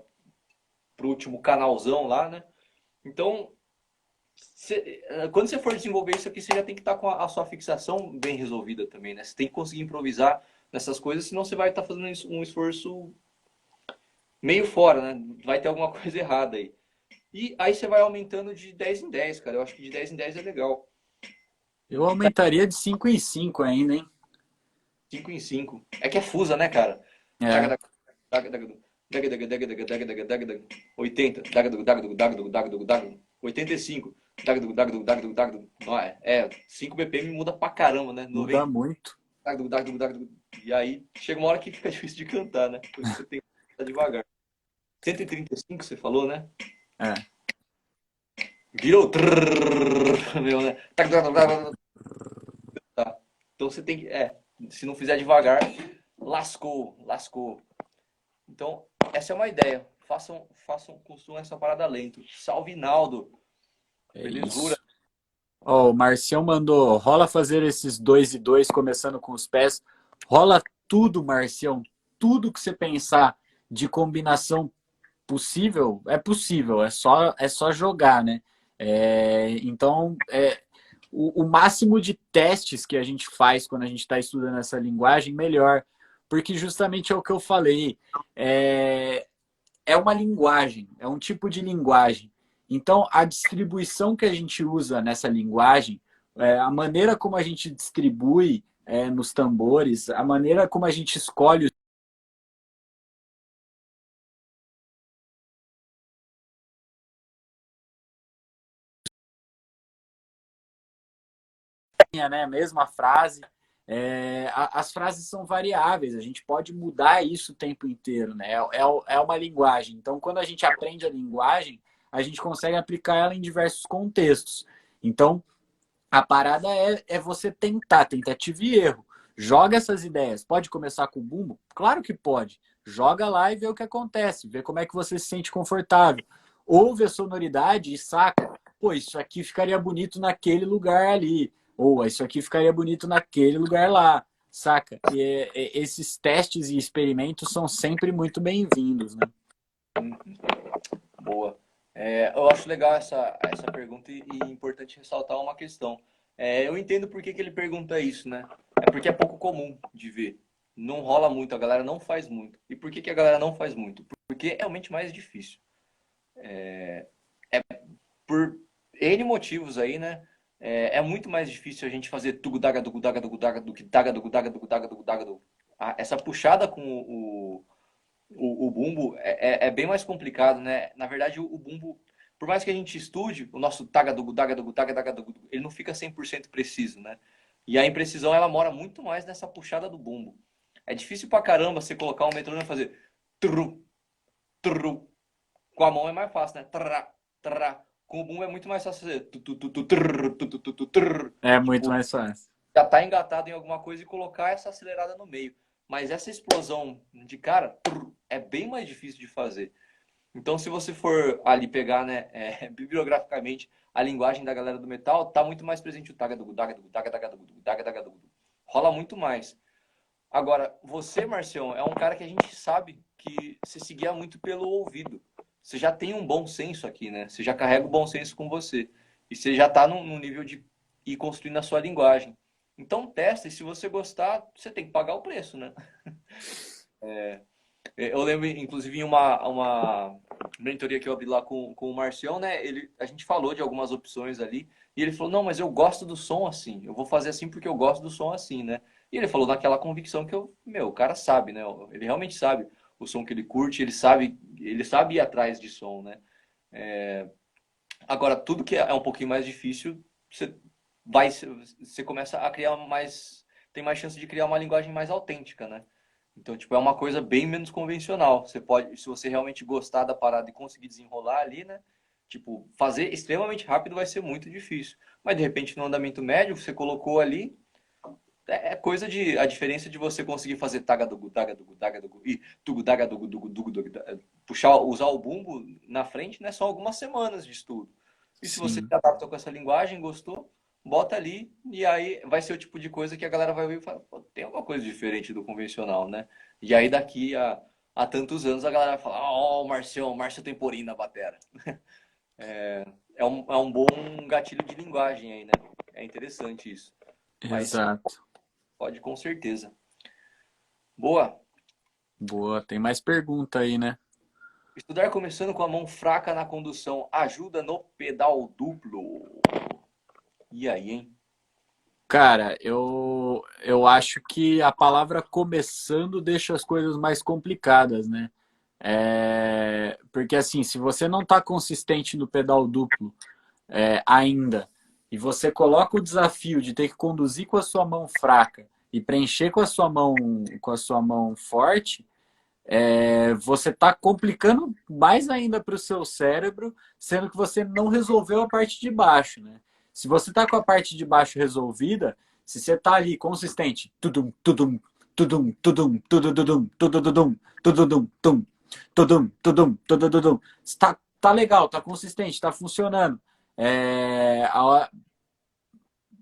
[SPEAKER 1] o último canalzão lá, né? Então, quando você for desenvolver isso aqui, você já tem que estar com a sua fixação bem resolvida também, né? Você tem que conseguir improvisar nessas coisas, senão você vai estar fazendo um esforço meio fora, né? Vai ter alguma coisa errada aí. E aí você vai aumentando de 10 em 10, cara. Eu acho que de 10 em 10 é legal.
[SPEAKER 2] Eu aumentaria de 5 em 5 ainda, hein?
[SPEAKER 1] 5 em 5. É que é fusa, né, cara? Daga,
[SPEAKER 2] É.
[SPEAKER 1] daga, daga, daga, daga, daga, daga, daga, daga, daga, daga, daga. 80. Daga, daga, daga, daga, daga, daga, daga, daga. 85. Daga, daga, daga, daga, daga, daga. Não, 5 BPM muda pra caramba, né?
[SPEAKER 2] Muda
[SPEAKER 1] 90.
[SPEAKER 2] muito.
[SPEAKER 1] Daga, daga, daga, daga, daga. E aí chega uma hora que fica difícil de cantar, né? Por isso você tem que cantar devagar. 135 você falou, né?
[SPEAKER 2] É.
[SPEAKER 1] Virou meu, né? Tá. Então você tem que. Se não fizer devagar, lascou, lascou. Então, essa é uma ideia. Construam essa parada lento. Salve Naldo.
[SPEAKER 2] É
[SPEAKER 1] Belezura.
[SPEAKER 2] isso. Ó, o Marcião mandou, rola fazer esses 2 e 2 começando com os pés. Rola tudo, Marcião. Tudo que você pensar de combinação possível, é só jogar, né? Então, o máximo de testes que a gente faz quando a gente está estudando essa linguagem, melhor. Porque justamente é o que eu falei. É uma linguagem, é um tipo de linguagem. Então, a distribuição que a gente usa nessa linguagem, a maneira como a gente distribui nos tambores, a maneira como a gente escolhe, né, a mesma frase, as frases são variáveis, a gente pode mudar isso o tempo inteiro, né? É uma linguagem. Então, quando a gente aprende a linguagem, a gente consegue aplicar ela em diversos contextos. Então, a parada é você tentar, tentativa e erro. Joga essas ideias. Pode começar com bumbo? Claro que pode. Joga lá e vê o que acontece. Vê como é que você se sente confortável. Ouve a sonoridade e saca. Pô, isso aqui ficaria bonito naquele lugar ali. Ou isso aqui ficaria bonito naquele lugar lá, saca? Esses testes e experimentos são sempre muito bem-vindos, né?
[SPEAKER 1] Boa. Eu acho legal essa pergunta e importante ressaltar uma questão. Eu entendo por que que ele pergunta isso, né? É porque é pouco comum de ver. Não rola muito, a galera não faz muito. E por que que a galera não faz muito? Porque é realmente mais difícil. Por N motivos aí, né? É muito mais difícil a gente fazer tugudaga, dugudaga, dugudaga, do que daga, dugudaga, dugudaga, dugudaga, du. Essa puxada com o bumbo é bem mais complicado, né? Na verdade, o bumbo, por mais que a gente estude, o nosso taga, dugu, daga, dugu, daga, daga, dugu, dugu, ele não fica 100% preciso, né? E a imprecisão, ela mora muito mais nessa puxada do bumbo. É difícil pra caramba você colocar um metrônomo e fazer tru, tru. Com a mão é mais fácil, né? Trá, trá. Com o bumbo é muito mais fácil fazer tu, tu, tu, tu, trrr, tu, tu, tu, tu, trrr.
[SPEAKER 2] É muito
[SPEAKER 1] Tipo,
[SPEAKER 2] mais fácil.
[SPEAKER 1] já tá engatado em alguma coisa e colocar essa acelerada no meio. Mas essa explosão de cara trrr, é bem mais difícil de fazer. Então, se você for ali pegar, né, bibliograficamente, a linguagem da galera do metal, tá muito mais presente o taga do daga do daga daga do daga daga do. Rola muito mais. Agora, você, Marcião, é um cara que a gente sabe que você seguia muito pelo ouvido. Você já tem um bom senso aqui, né? Você já carrega o bom senso com você. E você já está no nível de ir construindo a sua linguagem. Então, testa, e se você gostar, você tem que pagar o preço, né? Eu lembro, inclusive, em uma mentoria que eu abri lá com o Marcião, né? A gente falou de algumas opções ali, e ele falou, não, mas eu gosto do som assim, eu vou fazer assim porque eu gosto do som assim, né? E ele falou naquela convicção que o cara sabe, né? Ele realmente sabe o som que ele curte, ele sabe ir atrás de som, né? Agora, tudo que é um pouquinho mais difícil, você começa a criar tem mais chance de criar uma linguagem mais autêntica, né? Então, tipo, é uma coisa bem menos convencional. Você pode, se você realmente gostar da parada e conseguir desenrolar ali, né? Tipo, fazer extremamente rápido vai ser muito difícil. Mas de repente no andamento médio, você colocou ali, coisa de a diferença de você conseguir fazer taga do gu, e tugu daga dugu, puxar, usar o bumbo na frente, né? São algumas semanas de estudo. E se você se
[SPEAKER 2] Sim,
[SPEAKER 1] adaptou com essa linguagem, gostou, bota ali e aí vai ser o tipo de coisa que a galera vai ver e falar, pô, tem alguma coisa diferente do convencional, né? E aí daqui a tantos anos a galera vai falar, ó, o Marcião, Márcio Temporim na batera. É um bom gatilho de linguagem aí, né? É interessante isso. Mas
[SPEAKER 2] exato.
[SPEAKER 1] pode com certeza. Boa.
[SPEAKER 2] Boa. Tem mais pergunta aí, né?
[SPEAKER 1] Estudar começando com a mão fraca na condução ajuda no pedal duplo. E aí, hein?
[SPEAKER 2] Cara, eu acho que a palavra começando deixa as coisas mais complicadas, né? Porque assim, se você não está consistente no pedal duplo ainda, e você coloca o desafio de ter que conduzir com a sua mão fraca e preencher com a sua mão forte, você está complicando mais ainda para o seu cérebro, sendo que você não resolveu a parte de baixo, né? Se você está com a parte de baixo resolvida, se você está ali consistente, tudum, tudum, tudum, tudum, tudududum, tudududum, tududum, tum, tudum, tudum, tudududum, tá legal, tá consistente, tá funcionando. É,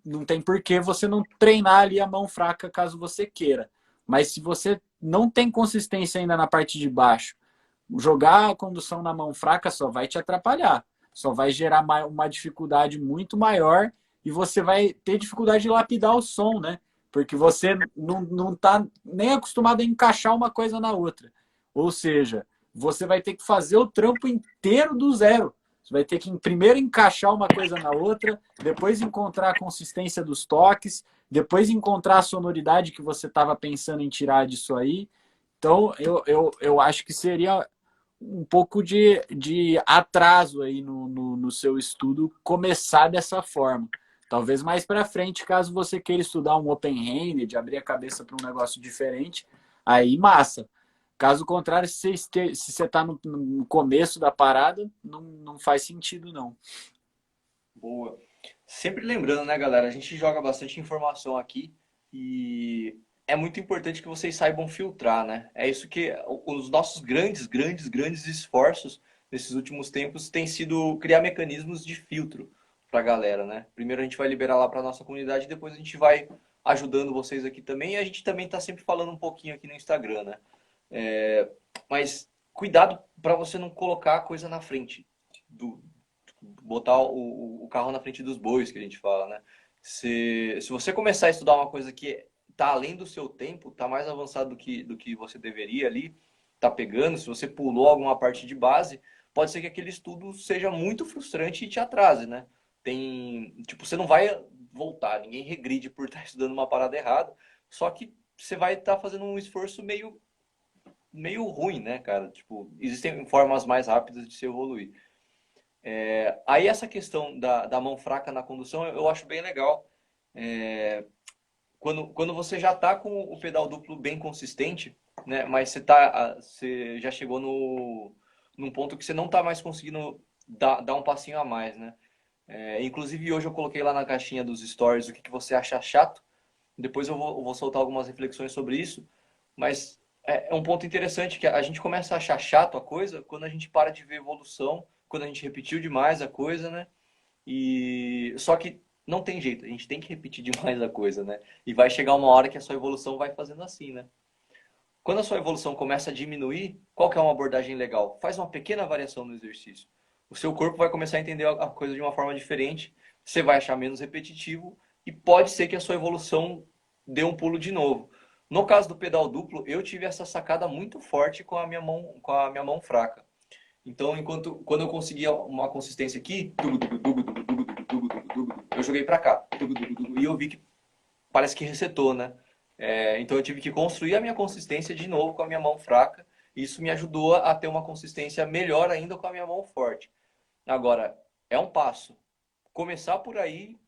[SPEAKER 2] não tem por que você não treinar ali a mão fraca caso você queira. Mas se você não tem consistência ainda na parte de baixo, jogar a condução na mão fraca só vai te atrapalhar. Só vai gerar uma dificuldade muito maior e você vai ter dificuldade de lapidar o som, né? Porque você não tá nem acostumado a encaixar uma coisa na outra. Ou seja, você vai ter que fazer o trampo inteiro do zero. Você vai ter que primeiro encaixar uma coisa na outra, depois encontrar a consistência dos toques, depois encontrar a sonoridade que você estava pensando em tirar disso aí. Então, eu acho que seria um pouco de atraso aí no seu estudo começar dessa forma. Talvez mais para frente, caso você queira estudar um open-handed, abrir a cabeça para um negócio diferente, aí massa. Caso contrário, se você está no começo da parada, não faz sentido, não.
[SPEAKER 1] Boa. Sempre lembrando, né, galera? A gente joga bastante informação aqui e é muito importante que vocês saibam filtrar, né? É isso que os nossos grandes, grandes, grandes esforços nesses últimos tempos têm sido criar mecanismos de filtro pra galera, né? Primeiro a gente vai liberar lá pra nossa comunidade, depois a gente vai ajudando vocês aqui também. E a gente também tá sempre falando um pouquinho aqui no Instagram, né? É, mas cuidado para você não colocar a coisa na frente do botar o carro na frente dos bois, que a gente fala, né? Se você começar a estudar uma coisa que tá além do seu tempo, tá mais avançado do que você deveria ali, tá pegando, se você pulou alguma parte de base, pode ser que aquele estudo seja muito frustrante e te atrase, né? Tem, tipo, você não vai voltar, ninguém regride por estar estudando uma parada errada, só que você vai estar fazendo um esforço meio ruim, né, cara? Tipo, existem formas mais rápidas de se evoluir. Aí essa questão da mão fraca na condução eu acho bem legal. Quando você já está com o pedal duplo bem consistente, né, mas você já chegou num ponto que você não está mais conseguindo dar um passinho a mais, né? Inclusive hoje eu coloquei lá na caixinha dos stories o que você acha chato. Depois eu vou soltar algumas reflexões sobre isso, mas é um ponto interessante que a gente começa a achar chato a coisa quando a gente para de ver evolução, quando a gente repetiu demais a coisa, né? E só que não tem jeito, a gente tem que repetir demais a coisa, né? E vai chegar uma hora que a sua evolução vai fazendo assim, né? Quando a sua evolução começa a diminuir, qual que é uma abordagem legal? Faz uma pequena variação no exercício. O seu corpo vai começar a entender a coisa de uma forma diferente, você vai achar menos repetitivo e pode ser que a sua evolução dê um pulo de novo. No caso do pedal duplo, eu tive essa sacada muito forte com a minha mão fraca. Então, quando eu conseguia uma consistência aqui, eu joguei para cá. E eu vi que parece que resetou, né? Então eu tive que construir a minha consistência de novo com a minha mão fraca. Isso me ajudou a ter uma consistência melhor ainda com a minha mão forte. Agora, é um passo. Começar por aí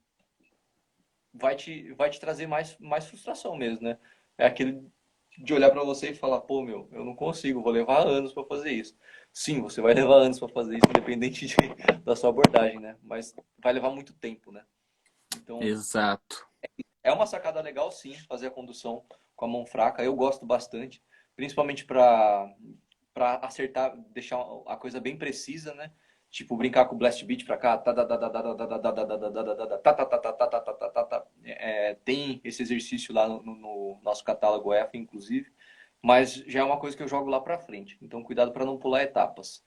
[SPEAKER 1] vai te trazer mais frustração mesmo, né? É aquele de olhar para você e falar, pô, meu, eu não consigo, vou levar anos para fazer isso. Sim, você vai levar anos para fazer isso, independente da sua abordagem, né? Mas vai levar muito tempo, né? Então,
[SPEAKER 2] Exato.
[SPEAKER 1] é uma sacada legal, sim, fazer a condução com a mão fraca. Eu gosto bastante, principalmente para acertar, deixar a coisa bem precisa, né? Tipo, brincar com o blast beat pra cá. Tem esse exercício lá no nosso catálogo F, inclusive. Mas já é uma coisa que eu jogo lá pra frente. Então, cuidado para não pular etapas.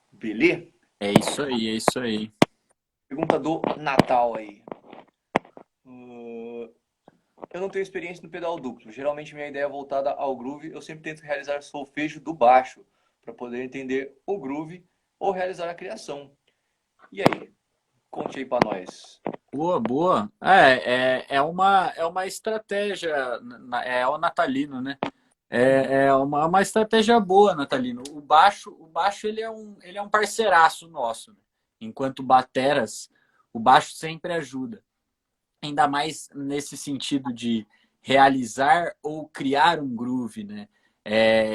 [SPEAKER 1] Beleza?
[SPEAKER 2] É isso aí, é isso aí.
[SPEAKER 1] Pergunta do Natal aí. Eu não tenho experiência no pedal duplo. Geralmente minha ideia é voltada ao groove. Eu sempre tento realizar solfejo do baixo para poder entender o groove ou realizar a criação. E aí? Conte aí para nós.
[SPEAKER 2] Boa, boa. É uma estratégia, é o natalino, né? É uma estratégia boa, Natalino. O baixo ele é um parceiraço nosso, né? Enquanto bateras, o baixo sempre ajuda. Ainda mais nesse sentido de realizar ou criar um groove, né?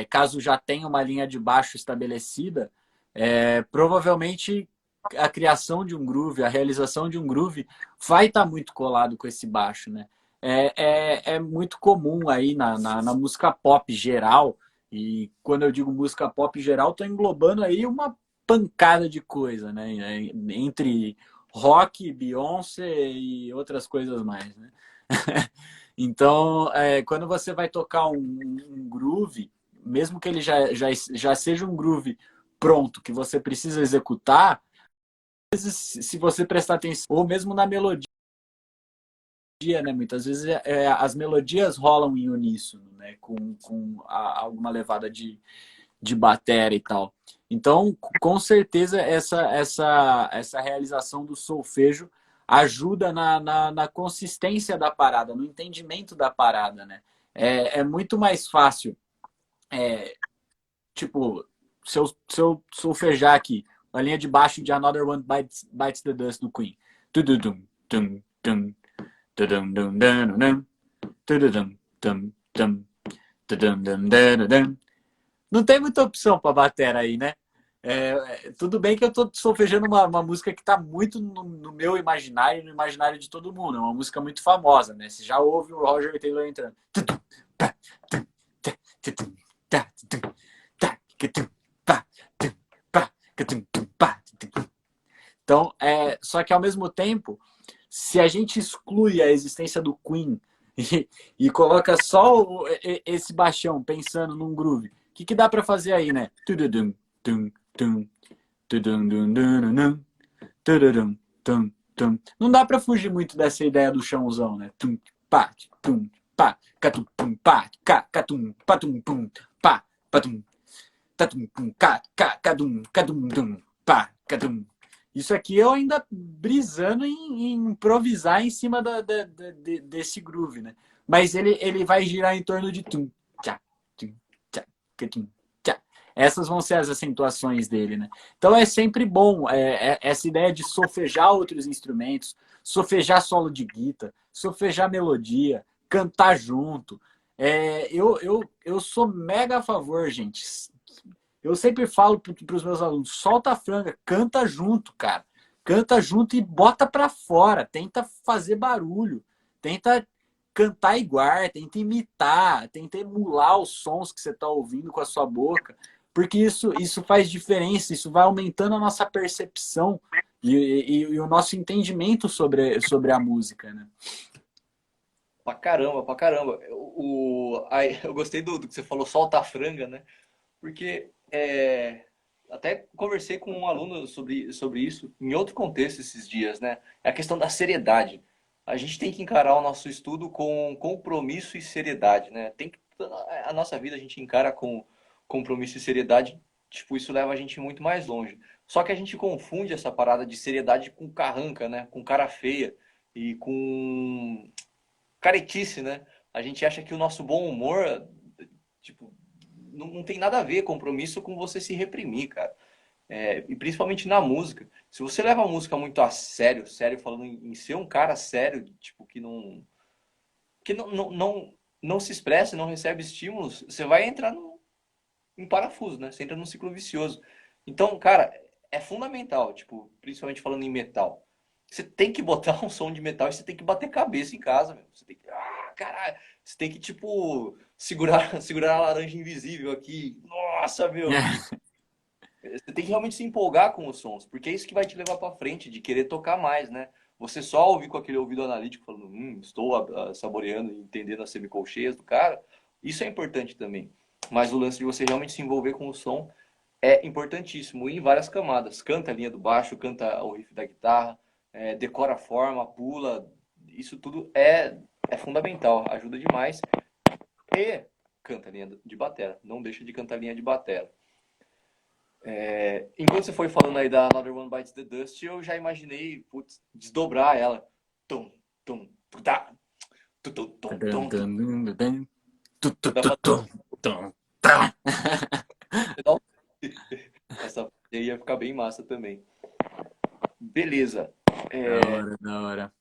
[SPEAKER 2] Caso já tenha uma linha de baixo estabelecida, provavelmente a criação de um groove, a realização de um groove vai estar muito colado com esse baixo, né? É muito comum aí na música pop geral, e quando eu digo música pop geral, estou englobando aí uma pancada de coisa, né? Entre rock, Beyoncé e outras coisas mais, né? Então, quando você vai tocar um groove, mesmo que ele já seja um groove pronto, que você precisa executar, às vezes, se você prestar atenção, ou mesmo na melodia, né? Muitas vezes as melodias rolam em uníssono, né? Com alguma levada de bateria e tal. Então, com certeza, essa realização do solfejo ajuda na consistência da parada, no entendimento da parada, né? É muito mais fácil, tipo, se eu solfejar aqui, a linha de baixo de Another One Bites the Dust do Queen. Tududum, tum, tum, tudum, dum, dum, dum, tududum, tum, tum, tudum, dum, dum, dum. Não tem muita opção para bater aí, né? Tudo bem que eu estou solfejando uma música que está muito no meu imaginário, no imaginário de todo mundo. É uma música muito famosa, né? Você já ouve o Roger Taylor entrando. Então, só que ao mesmo tempo, se a gente exclui a existência do Queen e coloca só esse baixão pensando num groove, o que dá para fazer aí, né? Tududum, tum, tum, tudum, dum, dum, dum, dum, tududum, tum, tum. Não dá para fugir muito dessa ideia do chãozão, né? Tum, pá, tum, pá, catum, pum, pá, catum, patum, pum, pá, patum, tatum, pum, cadum, cadum, dum, pá, cadum. Isso aqui eu ainda brisando em improvisar em cima desse groove, né? Mas ele vai girar em torno de tum, tchá, tum, tchá, tum, tchá. Essas vão ser as acentuações dele, né? Então é sempre bom essa ideia de solfejar outros instrumentos, solfejar solo de guitarra, solfejar melodia, cantar junto. Eu sou mega a favor, gente. Eu sempre falo para os meus alunos, solta a franga, canta junto, cara. Canta junto e bota para fora. Tenta fazer barulho. Tenta cantar igual, tenta imitar, tenta emular os sons que você está ouvindo com a sua boca. Porque isso faz diferença, isso vai aumentando a nossa percepção e o nosso entendimento sobre a música, né?
[SPEAKER 1] Pra caramba, pra caramba. Eu gostei do que você falou, solta a franga, né? Porque até conversei com um aluno sobre isso em outro contexto esses dias, né? É a questão da seriedade. A gente tem que encarar o nosso estudo com compromisso e seriedade, né? A nossa vida a gente encara com compromisso e seriedade, tipo, isso leva a gente muito mais longe. Só que a gente confunde essa parada de seriedade com carranca, né? Com cara feia e com caretice, né? A gente acha que o nosso bom humor, tipo, não tem nada a ver compromisso com você se reprimir, cara. E principalmente na música. Se você leva a música muito a sério, sério falando em ser um cara sério, tipo, que não se expressa, não recebe estímulos, você vai entrar em parafuso, né? Você entra num ciclo vicioso. Então, cara, é fundamental, tipo, principalmente falando em metal. Você tem que botar um som de metal e você tem que bater cabeça em casa, meu. Você tem que, caralho, você tem que, tipo, segurar a laranja invisível aqui. Nossa, meu. Você tem que realmente se empolgar com os sons, porque é isso que vai te levar pra frente, de querer tocar mais, né? Você só ouvir com aquele ouvido analítico, falando, estou saboreando e entendendo as semicolcheias do cara, isso é importante também. Mas o lance de você realmente se envolver com o som é importantíssimo, em várias camadas. Canta a linha do baixo, canta o riff da guitarra, decora a forma, pula, isso tudo é fundamental, ajuda demais. E canta a linha de batera, não deixa de cantar a linha de batera. Enquanto você foi falando aí da Another One Bites the Dust, eu já imaginei, putz, desdobrar ela. Tum, tum, tá, tum, tum, tum, tum, tum. Dá pra dar essa aí ia ficar bem massa também. Beleza.
[SPEAKER 2] Da hora, da hora.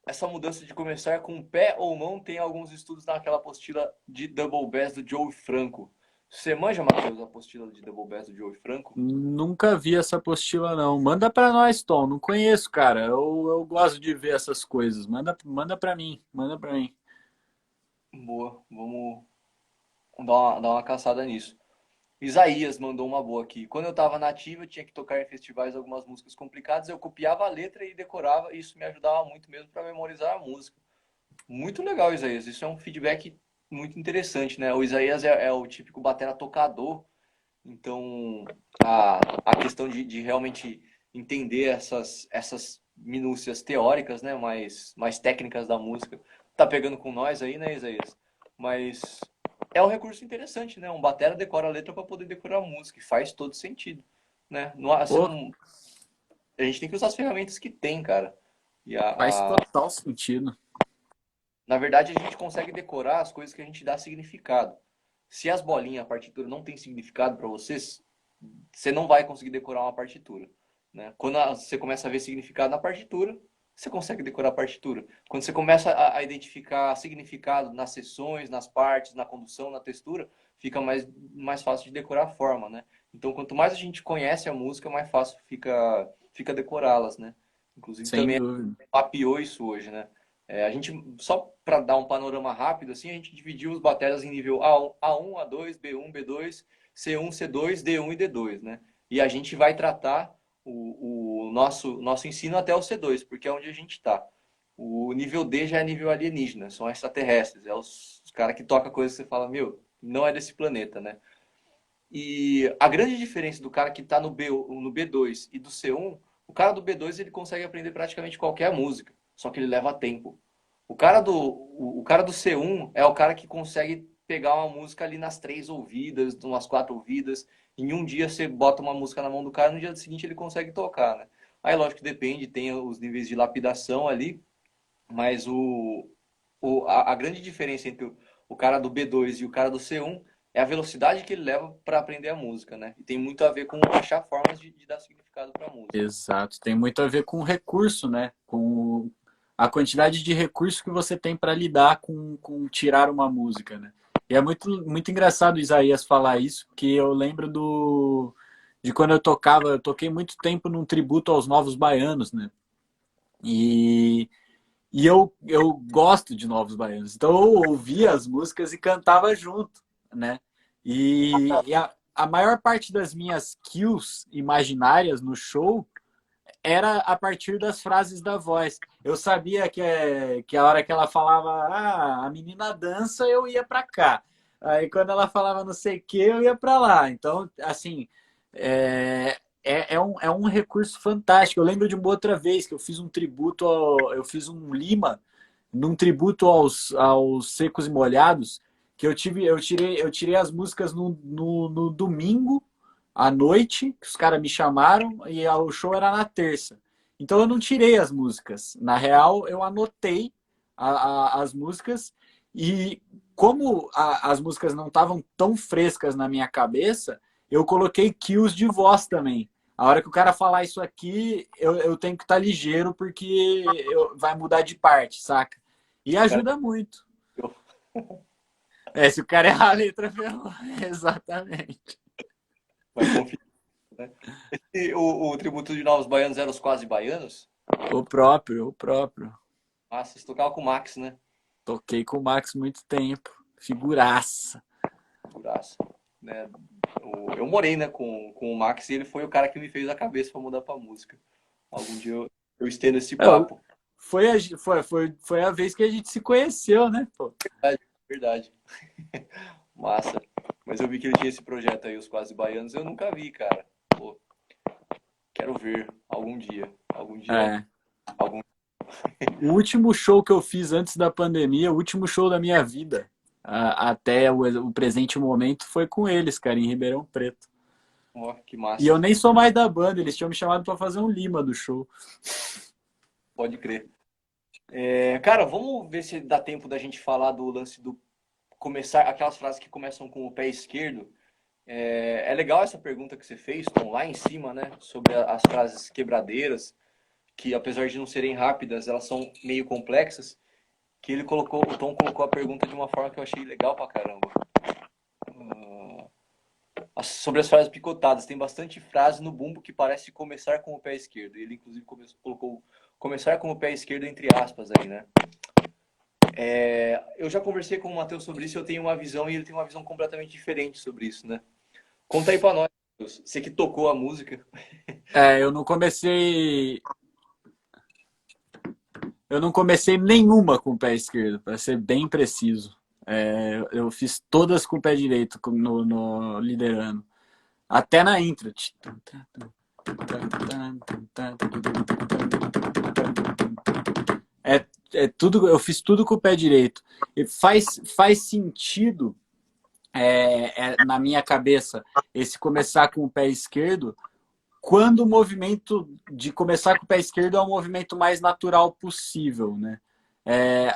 [SPEAKER 1] Essa mudança de começar com pé ou mão tem alguns estudos naquela apostila de Double Bass do Joe Franco. Você manja, Matheus, a apostila de Double Bass do Joe Franco?
[SPEAKER 2] Nunca vi essa apostila, não. Manda pra nós, Tom. Não conheço, cara. Eu gosto de ver essas coisas. Manda pra mim. Manda pra mim.
[SPEAKER 1] Boa, vamos dar uma caçada nisso. Isaías mandou uma boa aqui. Quando eu estava na ativa, eu tinha que tocar em festivais algumas músicas complicadas, eu copiava a letra e decorava, e isso me ajudava muito mesmo para memorizar a música. Muito legal, Isaías. Isso é um feedback muito interessante, né? O Isaías é o típico batera tocador, então a questão de realmente entender essas minúcias teóricas, né? Mais técnicas da música, tá pegando com nós aí, né, Isaías? Mas é um recurso interessante, né? Um batera decora a letra para poder decorar a música, e faz todo sentido, né?
[SPEAKER 2] Pô,
[SPEAKER 1] A gente tem que usar as ferramentas que tem, cara. E
[SPEAKER 2] faz total sentido.
[SPEAKER 1] na verdade, a gente consegue decorar as coisas que a gente dá significado. Se as bolinhas, a partitura não tem significado para vocês, você não vai conseguir decorar uma partitura, né? Quando você começa a ver significado na partitura, você consegue decorar a partitura. Quando você começa a identificar significado nas seções, nas partes, na condução, na textura, fica mais fácil de decorar a forma, né? Então, quanto mais a gente conhece a música, mais fácil fica decorá-las, né? Inclusive,
[SPEAKER 2] Sem
[SPEAKER 1] também
[SPEAKER 2] dúvida.
[SPEAKER 1] mapeou isso hoje, né? A gente, só para dar um panorama rápido, assim, a gente dividiu os bateras em nível A1, A2, B1, B2, C1, C2, D1 e D2, né? E a gente vai tratar o nosso ensino até o C2, porque é onde a gente está. O nível D já é nível alienígena, são extraterrestres, é os caras que tocam coisas que você fala, meu, não é desse planeta, né? E a grande diferença do cara que está no B2 e do C1, o cara do B2 ele consegue aprender praticamente qualquer música, só que ele leva tempo. O cara do C1 é o cara que consegue pegar uma música ali nas 3 ouvidas, umas 4 ouvidas. Em um dia você bota uma música na mão do cara, no dia seguinte ele consegue tocar, né? Aí lógico que depende, tem os níveis de lapidação ali, mas a grande diferença entre o cara do B2 e o cara do C1 é a velocidade que ele leva para aprender a música, né? E tem muito a ver com achar formas de dar significado para a música.
[SPEAKER 2] Exato, tem muito a ver com o recurso, né? Com a quantidade de recurso que você tem para lidar com tirar uma música, né? E é muito engraçado o Isaías falar isso, porque eu lembro de quando eu toquei muito tempo num tributo aos Novos Baianos, né? E, eu gosto de Novos Baianos, então eu ouvia as músicas e cantava junto, né? E a maior parte das minhas kills imaginárias no show era a partir das frases da voz. Eu sabia que a hora que ela falava, a menina dança, eu ia para cá. Aí quando ela falava não sei o que, eu ia para lá. Então, assim, é um recurso fantástico. Eu lembro de uma outra vez que eu fiz um tributo, eu fiz um Lima, num tributo aos Secos e Molhados, que eu tirei as músicas no domingo à noite, que os caras me chamaram, e o show era na terça. Então eu não tirei as músicas. Na real, eu anotei as músicas e como as músicas não estavam tão frescas na minha cabeça, eu coloquei cues de voz também. A hora que o cara falar isso aqui, eu tenho que estar ligeiro porque vai mudar de parte, saca? E ajuda muito. Se o cara errar a letra, ferrou. Exatamente.
[SPEAKER 1] Vai conferir, né? O tributo de Novos Baianos era os Quase Baianos?
[SPEAKER 2] O próprio, o próprio.
[SPEAKER 1] Ah, vocês tocavam com o Max, né?
[SPEAKER 2] Toquei com o Max muito tempo. Figuraça.
[SPEAKER 1] Figuraça, né? Eu morei, né, com o Max e ele foi o cara que me fez a cabeça para mudar para música. Algum dia eu estendo esse papo.
[SPEAKER 2] Foi a vez que a gente se conheceu, né, pô?
[SPEAKER 1] Verdade. Massa. Mas eu vi que ele tinha esse projeto aí, os Quase Baianos, eu nunca vi, cara. Pô, quero ver algum dia. Algum dia.
[SPEAKER 2] É.
[SPEAKER 1] Algum...
[SPEAKER 2] O último show que eu fiz antes da pandemia, o último show da minha vida, até o presente momento, foi com eles, cara, em Ribeirão Preto.
[SPEAKER 1] Oh, que massa.
[SPEAKER 2] E eu nem sou mais da banda, eles tinham me chamado para fazer um Lima do show.
[SPEAKER 1] Pode crer. Cara, vamos ver se dá tempo da gente falar do lance do começar, aquelas frases que começam com o pé esquerdo. É legal essa pergunta que você fez, Tom, lá em cima, né? Sobre as frases quebradeiras, que apesar de não serem rápidas, elas são meio complexas. Que o Tom colocou a pergunta de uma forma que eu achei legal pra caramba. Sobre as frases picotadas, tem bastante frase no bumbo que parece começar com o pé esquerdo. Ele, inclusive, colocou começar com o pé esquerdo entre aspas aí, né? Eu já conversei com o Matheus sobre isso, eu tenho uma visão e ele tem uma visão completamente diferente sobre isso, né? Conta aí pra nós, Matheus. Você que tocou a música.
[SPEAKER 2] Eu não comecei. Eu não comecei nenhuma com o pé esquerdo, para ser bem preciso. Eu fiz todas com o pé direito no liderando. Até na intro. Tudo, eu fiz tudo com o pé direito. E faz sentido na minha cabeça esse começar com o pé esquerdo quando o movimento de começar com o pé esquerdo é o movimento mais natural possível, né?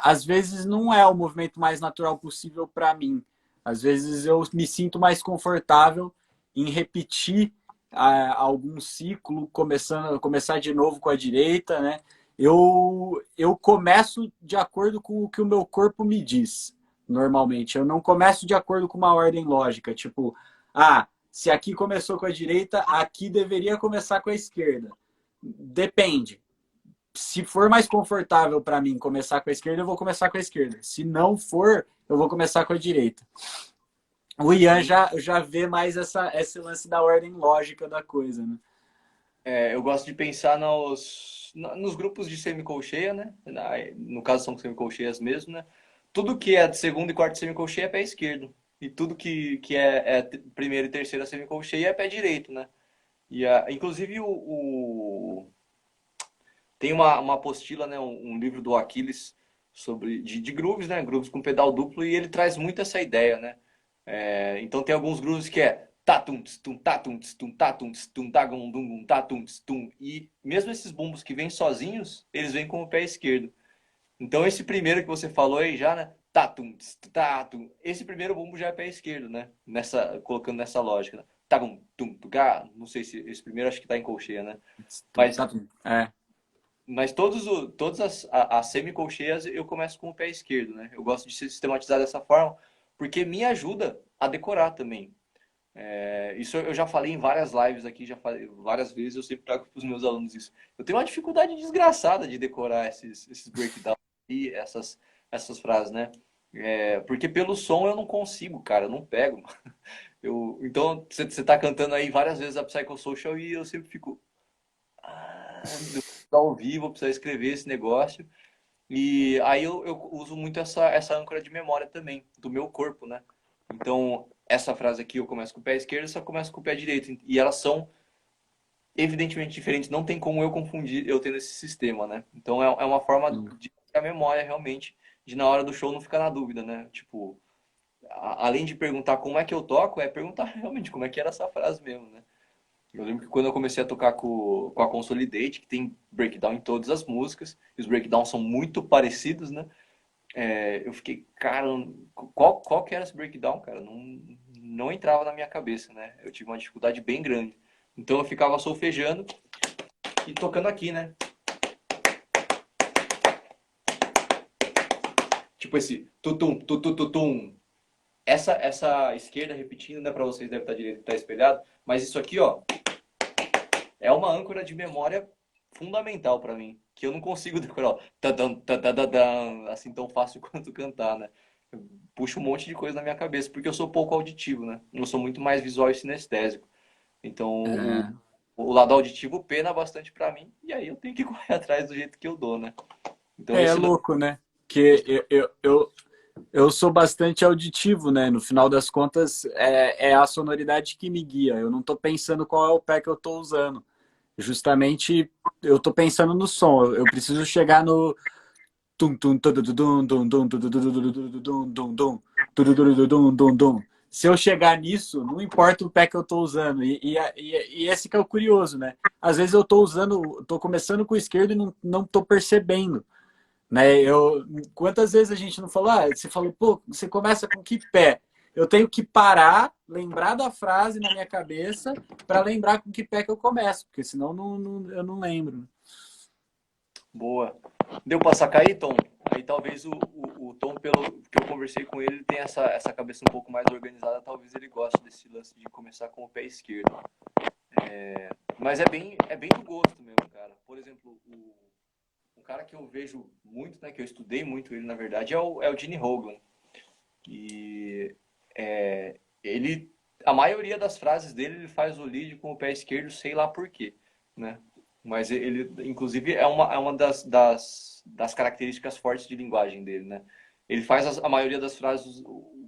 [SPEAKER 2] Às vezes não é o movimento mais natural possível para mim. Às vezes eu me sinto mais confortável em repetir algum ciclo, começar de novo com a direita, né? Eu começo de acordo com o que o meu corpo me diz, normalmente. Eu não começo de acordo com uma ordem lógica, tipo, se aqui começou com a direita, aqui deveria começar com a esquerda. Depende. Se for mais confortável para mim começar com a esquerda, eu vou começar com a esquerda. Se não for, eu vou começar com a direita. O Ian já vê mais esse lance da ordem lógica da coisa, né?
[SPEAKER 1] Eu gosto de pensar nos grupos de semicolcheia, né? No caso são semicolcheias mesmo, né? Tudo que é de segundo e quarto semicolcheia é pé esquerdo. E tudo que é primeira e terceira semicolcheia é pé direito, né? Inclusive tem uma apostila, né? Um livro do Aquiles de grooves, né? Grooves com pedal duplo e ele traz muito essa ideia, né? Então tem alguns grooves que é tatum, tum, tatum, tum, tatum, tum, tagum, dum, tatum, tum. E mesmo esses bumbos que vêm sozinhos, eles vêm com o pé esquerdo. Então esse primeiro que você falou aí já, né? Tatum, tatum. Esse primeiro bumbo já é pé esquerdo, né? Colocando nessa lógica, né? Tagum, tum, tuga. Não sei se esse primeiro acho que tá em colcheia, né? Mas,
[SPEAKER 2] É.
[SPEAKER 1] mas todas as semicolcheias eu começo com o pé esquerdo, né? Eu gosto de sistematizar dessa forma, porque me ajuda a decorar também. Isso eu já falei em várias lives aqui, já falei várias vezes, eu sempre trago para os meus alunos isso. Eu tenho uma dificuldade desgraçada de decorar esses breakdowns e essas frases, né? Porque pelo som eu não consigo, cara, eu não pego. Então, você tá cantando aí várias vezes a Psychosocial e eu sempre fico. Eu preciso ao vivo, eu preciso escrever esse negócio. E aí eu uso muito essa âncora de memória também, do meu corpo, né? Então, essa frase aqui eu começo com o pé esquerdo, essa eu começo com o pé direito. E elas são evidentemente diferentes, não tem como eu confundir eu tendo esse sistema, né? Então é uma forma de ter a memória realmente, de na hora do show não ficar na dúvida, né? Tipo, além de perguntar como é que eu toco, é perguntar realmente como é que era essa frase mesmo, né? Eu lembro que quando eu comecei a tocar com a Consolidate, que tem breakdown em todas as músicas, e os breakdowns são muito parecidos, né? Eu fiquei, cara, qual que era esse breakdown, cara? Não entrava na minha cabeça, né? Eu tive uma dificuldade bem grande. Então eu ficava solfejando e tocando aqui, né? Tipo esse tutum, tutum, tutum. Essa esquerda repetindo, né? Pra vocês deve estar direito, estar espelhado. Mas isso aqui, ó, é uma âncora de memória fundamental pra mim. Que eu não consigo decorar, ó, tadam, tadadadam, assim tão fácil quanto cantar, né? Eu puxo um monte de coisa na minha cabeça, porque eu sou pouco auditivo, né? Eu sou muito mais visual e sinestésico. Então,
[SPEAKER 2] É,
[SPEAKER 1] o lado auditivo pena bastante pra mim, e aí eu tenho que correr atrás do jeito que eu dou, né? Então,
[SPEAKER 2] é
[SPEAKER 1] esse lance.
[SPEAKER 2] louco, né? Que eu sou bastante auditivo, né? No final das contas, é a sonoridade que me guia. Eu não estou pensando qual é o pé que eu estou usando. Justamente, eu estou pensando no som. Eu preciso chegar no tum tum tudududum, dum dum tududududum, dum dum tududududum, dum dum. Se eu chegar nisso, não importa o pé que eu estou usando. E esse que é o curioso, né? Às vezes eu estou usando, estou começando com o esquerdo e não estou percebendo. Né? Quantas vezes a gente não falou, você falou, pô, você começa com que pé? Eu tenho que parar, lembrar da frase na minha cabeça para lembrar com que pé que eu começo, porque senão eu não lembro.
[SPEAKER 1] Boa. Deu pra sacar aí, Tom? Aí talvez o Tom, pelo que eu conversei com ele, tem essa cabeça um pouco mais organizada. Talvez ele goste desse lance de começar com o pé esquerdo. Mas é bem do gosto mesmo, cara. Por exemplo, um cara que eu vejo muito, né, que eu estudei muito ele, na verdade, é o Gene Hogan. E ele, a maioria das frases dele, ele faz o lead com o pé esquerdo, sei lá por quê, né? Mas ele, inclusive, é uma das características fortes de linguagem dele, né? Ele faz a maioria das frases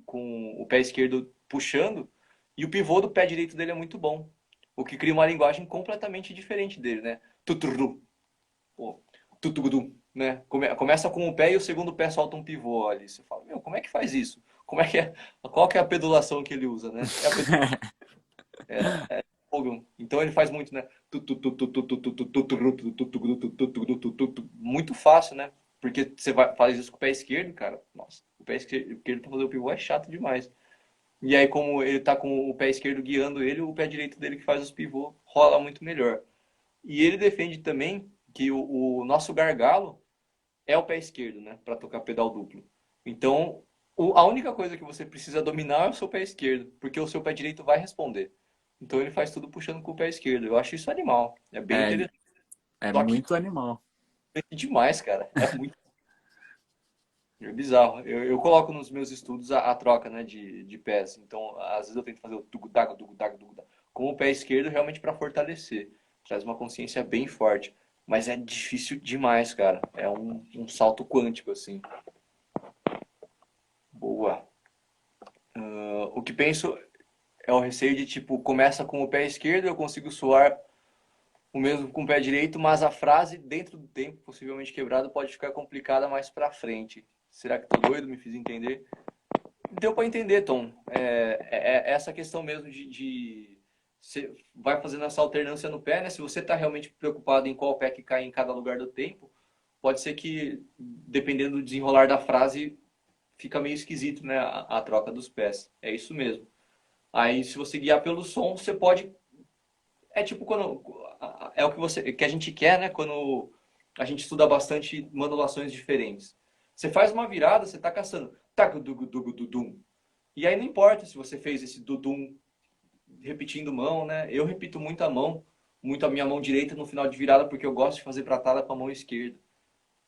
[SPEAKER 1] com o pé esquerdo puxando e o pivô do pé direito dele é muito bom. O que cria uma linguagem completamente diferente dele, né? Tuturu, pô, tutugudum, né? Começa com o pé e o segundo pé solta um pivô ali. Você fala, meu, como é que faz isso? Como é que é? Qual que é a pedulação que ele usa, né? É a pedulação. Então ele faz muito, né? Muito fácil, né? Porque você faz isso com o pé esquerdo, cara. Nossa, o pé esquerdo pra fazer o pivô é chato demais. E aí, como ele tá com o pé esquerdo guiando ele, o pé direito dele que faz os pivôs rola muito melhor. E ele defende também que o nosso gargalo é o pé esquerdo, né? Para tocar pedal duplo. Então, a única coisa que você precisa dominar é o seu pé esquerdo, porque o seu pé direito vai responder. Então ele faz tudo puxando com o pé esquerdo. Eu acho isso animal. É bem
[SPEAKER 2] É,
[SPEAKER 1] interessante.
[SPEAKER 2] é
[SPEAKER 1] Só que
[SPEAKER 2] muito animal.
[SPEAKER 1] é demais, cara. É bizarro. Eu coloco nos meus estudos a troca, né, de pés. Então, às vezes eu tento fazer o tugu-dago, tugu-dago, tugu-dago, com o pé esquerdo realmente para fortalecer. traz uma consciência bem forte. Mas é difícil demais, cara. É um salto quântico, assim. Boa. O que penso é o receio de, tipo, começa com o pé esquerdo, eu consigo soar o mesmo com o pé direito, mas a frase, dentro do tempo, possivelmente quebrado, pode ficar complicada mais pra frente. Será que tô doido? Me fiz entender? Deu para entender, Tom. É essa questão mesmo de você vai fazendo essa alternância no pé, né? Se você está realmente preocupado em qual pé que cai em cada lugar do tempo, pode ser que, dependendo do desenrolar da frase, fica meio esquisito, né? A troca dos pés. É isso mesmo. Aí, se você guiar pelo som, você pode. É tipo quando. É o que que a gente quer, né? Quando a gente estuda bastante modulações diferentes. Você faz uma virada, você está caçando. Tac, dugu, dugu, dudum. E aí não importa se você fez esse dudum repetindo mão, né? Eu repito muito a mão, muito a minha mão direita no final de virada, porque eu gosto de fazer pratada com a mão esquerda.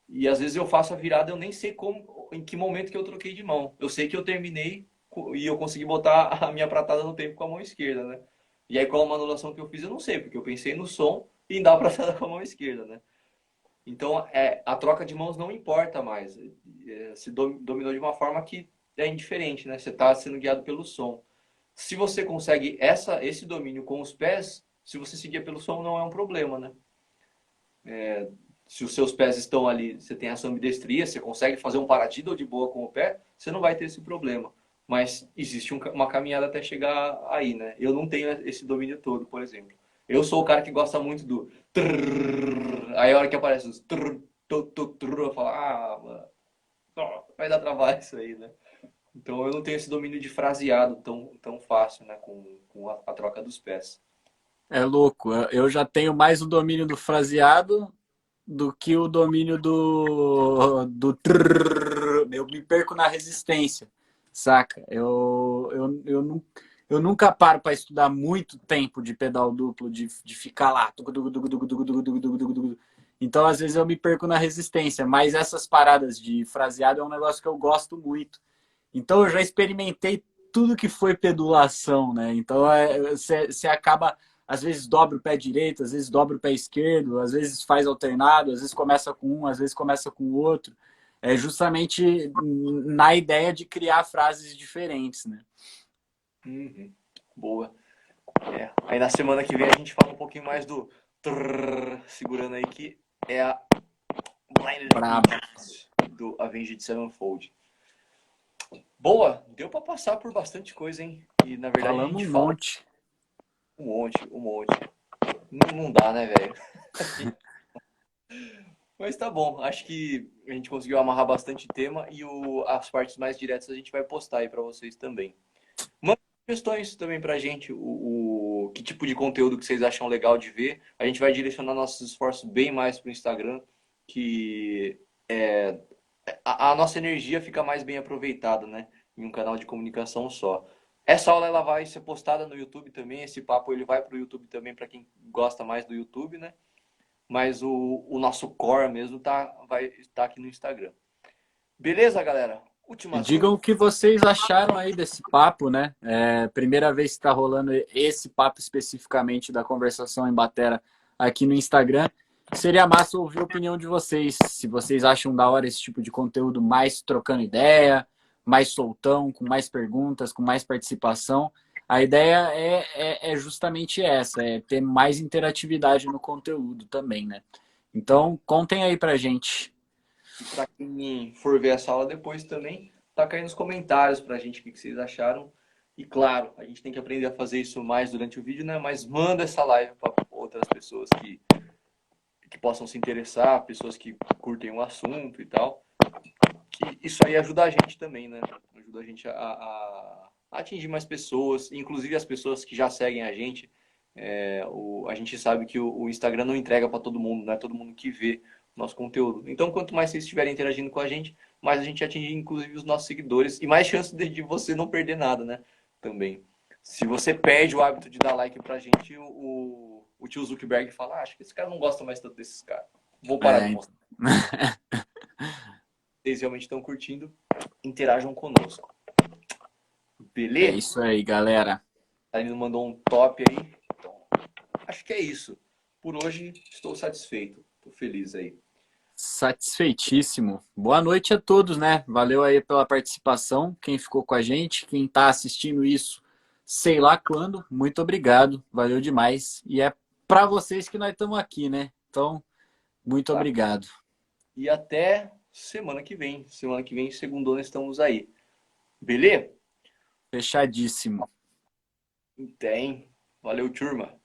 [SPEAKER 1] E às vezes eu faço a virada, eu nem sei como, em que momento que eu troquei de mão. Eu sei que eu terminei e eu consegui botar a minha pratada no tempo com a mão esquerda, né? E aí qual a manipulação que eu fiz, eu não sei, porque eu pensei no som e em dar a pratada com a mão esquerda, né? Então, a troca de mãos não importa mais. Se dominou de uma forma que é indiferente, né? Você está sendo guiado pelo som. Se você consegue esse domínio com os pés, se você seguir pelo som, não é um problema, né? Se os seus pés estão ali, você tem essa ambidestria, você consegue fazer um paradiddle de boa com o pé, você não vai ter esse problema. Mas existe uma caminhada até chegar aí, né? Eu não tenho esse domínio todo, por exemplo. Eu sou o cara que gosta muito do trrr, aí a hora que aparece os trrr, eu falo, mano, vai dar trabalho isso aí, né? Então eu não tenho esse domínio de fraseado tão fácil, né? Com a troca dos pés.
[SPEAKER 2] É louco. Eu já tenho mais o domínio do fraseado do que o domínio do trrr. Eu me perco na resistência, saca? Eu nunca paro para estudar muito tempo de pedal duplo, de ficar lá. Então, às vezes, eu me perco na resistência, mas essas paradas de fraseado é um negócio que eu gosto muito. Então, eu já experimentei tudo que foi pedulação, né? Então, você acaba às vezes dobra o pé direito, às vezes dobra o pé esquerdo, às vezes faz alternado, às vezes começa com um, às vezes começa com o outro. É justamente na ideia de criar frases diferentes, né?
[SPEAKER 1] Uhum. Boa. Aí na semana que vem a gente fala um pouquinho mais do trrr, segurando aí que é a Blinded
[SPEAKER 2] Brabo.
[SPEAKER 1] Beats do Avenged Sevenfold. Boa, deu pra passar por bastante coisa, hein? E na verdade a
[SPEAKER 2] Falamos
[SPEAKER 1] gente
[SPEAKER 2] um
[SPEAKER 1] fala
[SPEAKER 2] monte.
[SPEAKER 1] um monte, um monte. Não dá, né, velho? Mas tá bom, acho que a gente conseguiu amarrar bastante tema e as partes mais diretas a gente vai postar aí pra vocês também. Manda sugestões também pra gente, que tipo de conteúdo que vocês acham legal de ver. A gente vai direcionar nossos esforços bem mais pro Instagram, que a nossa energia fica mais bem aproveitada, né? Em um canal de comunicação só. Essa aula ela vai ser postada no YouTube também, esse papo ele vai pro YouTube também para quem gosta mais do YouTube, né? Mas o nosso core mesmo vai estar aqui no Instagram. Beleza, galera?
[SPEAKER 2] E
[SPEAKER 1] Últimas
[SPEAKER 2] digam
[SPEAKER 1] dúvidas?
[SPEAKER 2] o que vocês acharam aí desse papo, né? Primeira vez que está rolando esse papo especificamente da conversação em batera aqui no Instagram. Seria massa ouvir a opinião de vocês. Se vocês acham da hora esse tipo de conteúdo mais trocando ideia, mais soltão, com mais perguntas, com mais participação. A ideia é justamente essa, é ter mais interatividade no conteúdo também, né? Então, contem aí pra gente.
[SPEAKER 1] E para quem for ver essa aula depois também, taca aí nos comentários pra gente o que vocês acharam. E claro, a gente tem que aprender a fazer isso mais durante o vídeo, né? Mas manda essa live para outras pessoas que possam se interessar, pessoas que curtem o assunto e tal. Que isso aí ajuda a gente também, né? Ajuda a gente a atingir mais pessoas, inclusive as pessoas que já seguem a gente. A gente sabe que o Instagram não entrega para todo mundo, não é todo mundo que vê nosso conteúdo. Então, quanto mais vocês estiverem interagindo com a gente, mais a gente atinge, inclusive, os nossos seguidores e mais chance de você não perder nada, né? Também. Se você perde o hábito de dar like pra gente, o tio Zuckerberg fala: acho que esse cara não gosta mais tanto desses caras. Vou parar de
[SPEAKER 2] É,
[SPEAKER 1] mostrar. Vocês realmente estão curtindo, interajam conosco.
[SPEAKER 2] é
[SPEAKER 1] Beleza?
[SPEAKER 2] isso aí, galera.
[SPEAKER 1] A Aline mandou um top aí. Então, acho que é isso. por hoje estou satisfeito. Estou feliz aí.
[SPEAKER 2] Satisfeitíssimo. Boa noite a todos, né? Valeu aí pela participação. Quem ficou com a gente, quem está assistindo isso, sei lá quando, muito obrigado. Valeu demais. E é para vocês que nós estamos aqui, né? Então, muito
[SPEAKER 1] Tá?
[SPEAKER 2] obrigado.
[SPEAKER 1] E até semana que vem. Semana que vem, segundona, estamos aí. Beleza?
[SPEAKER 2] Fechadíssimo.
[SPEAKER 1] Tem. Valeu, turma.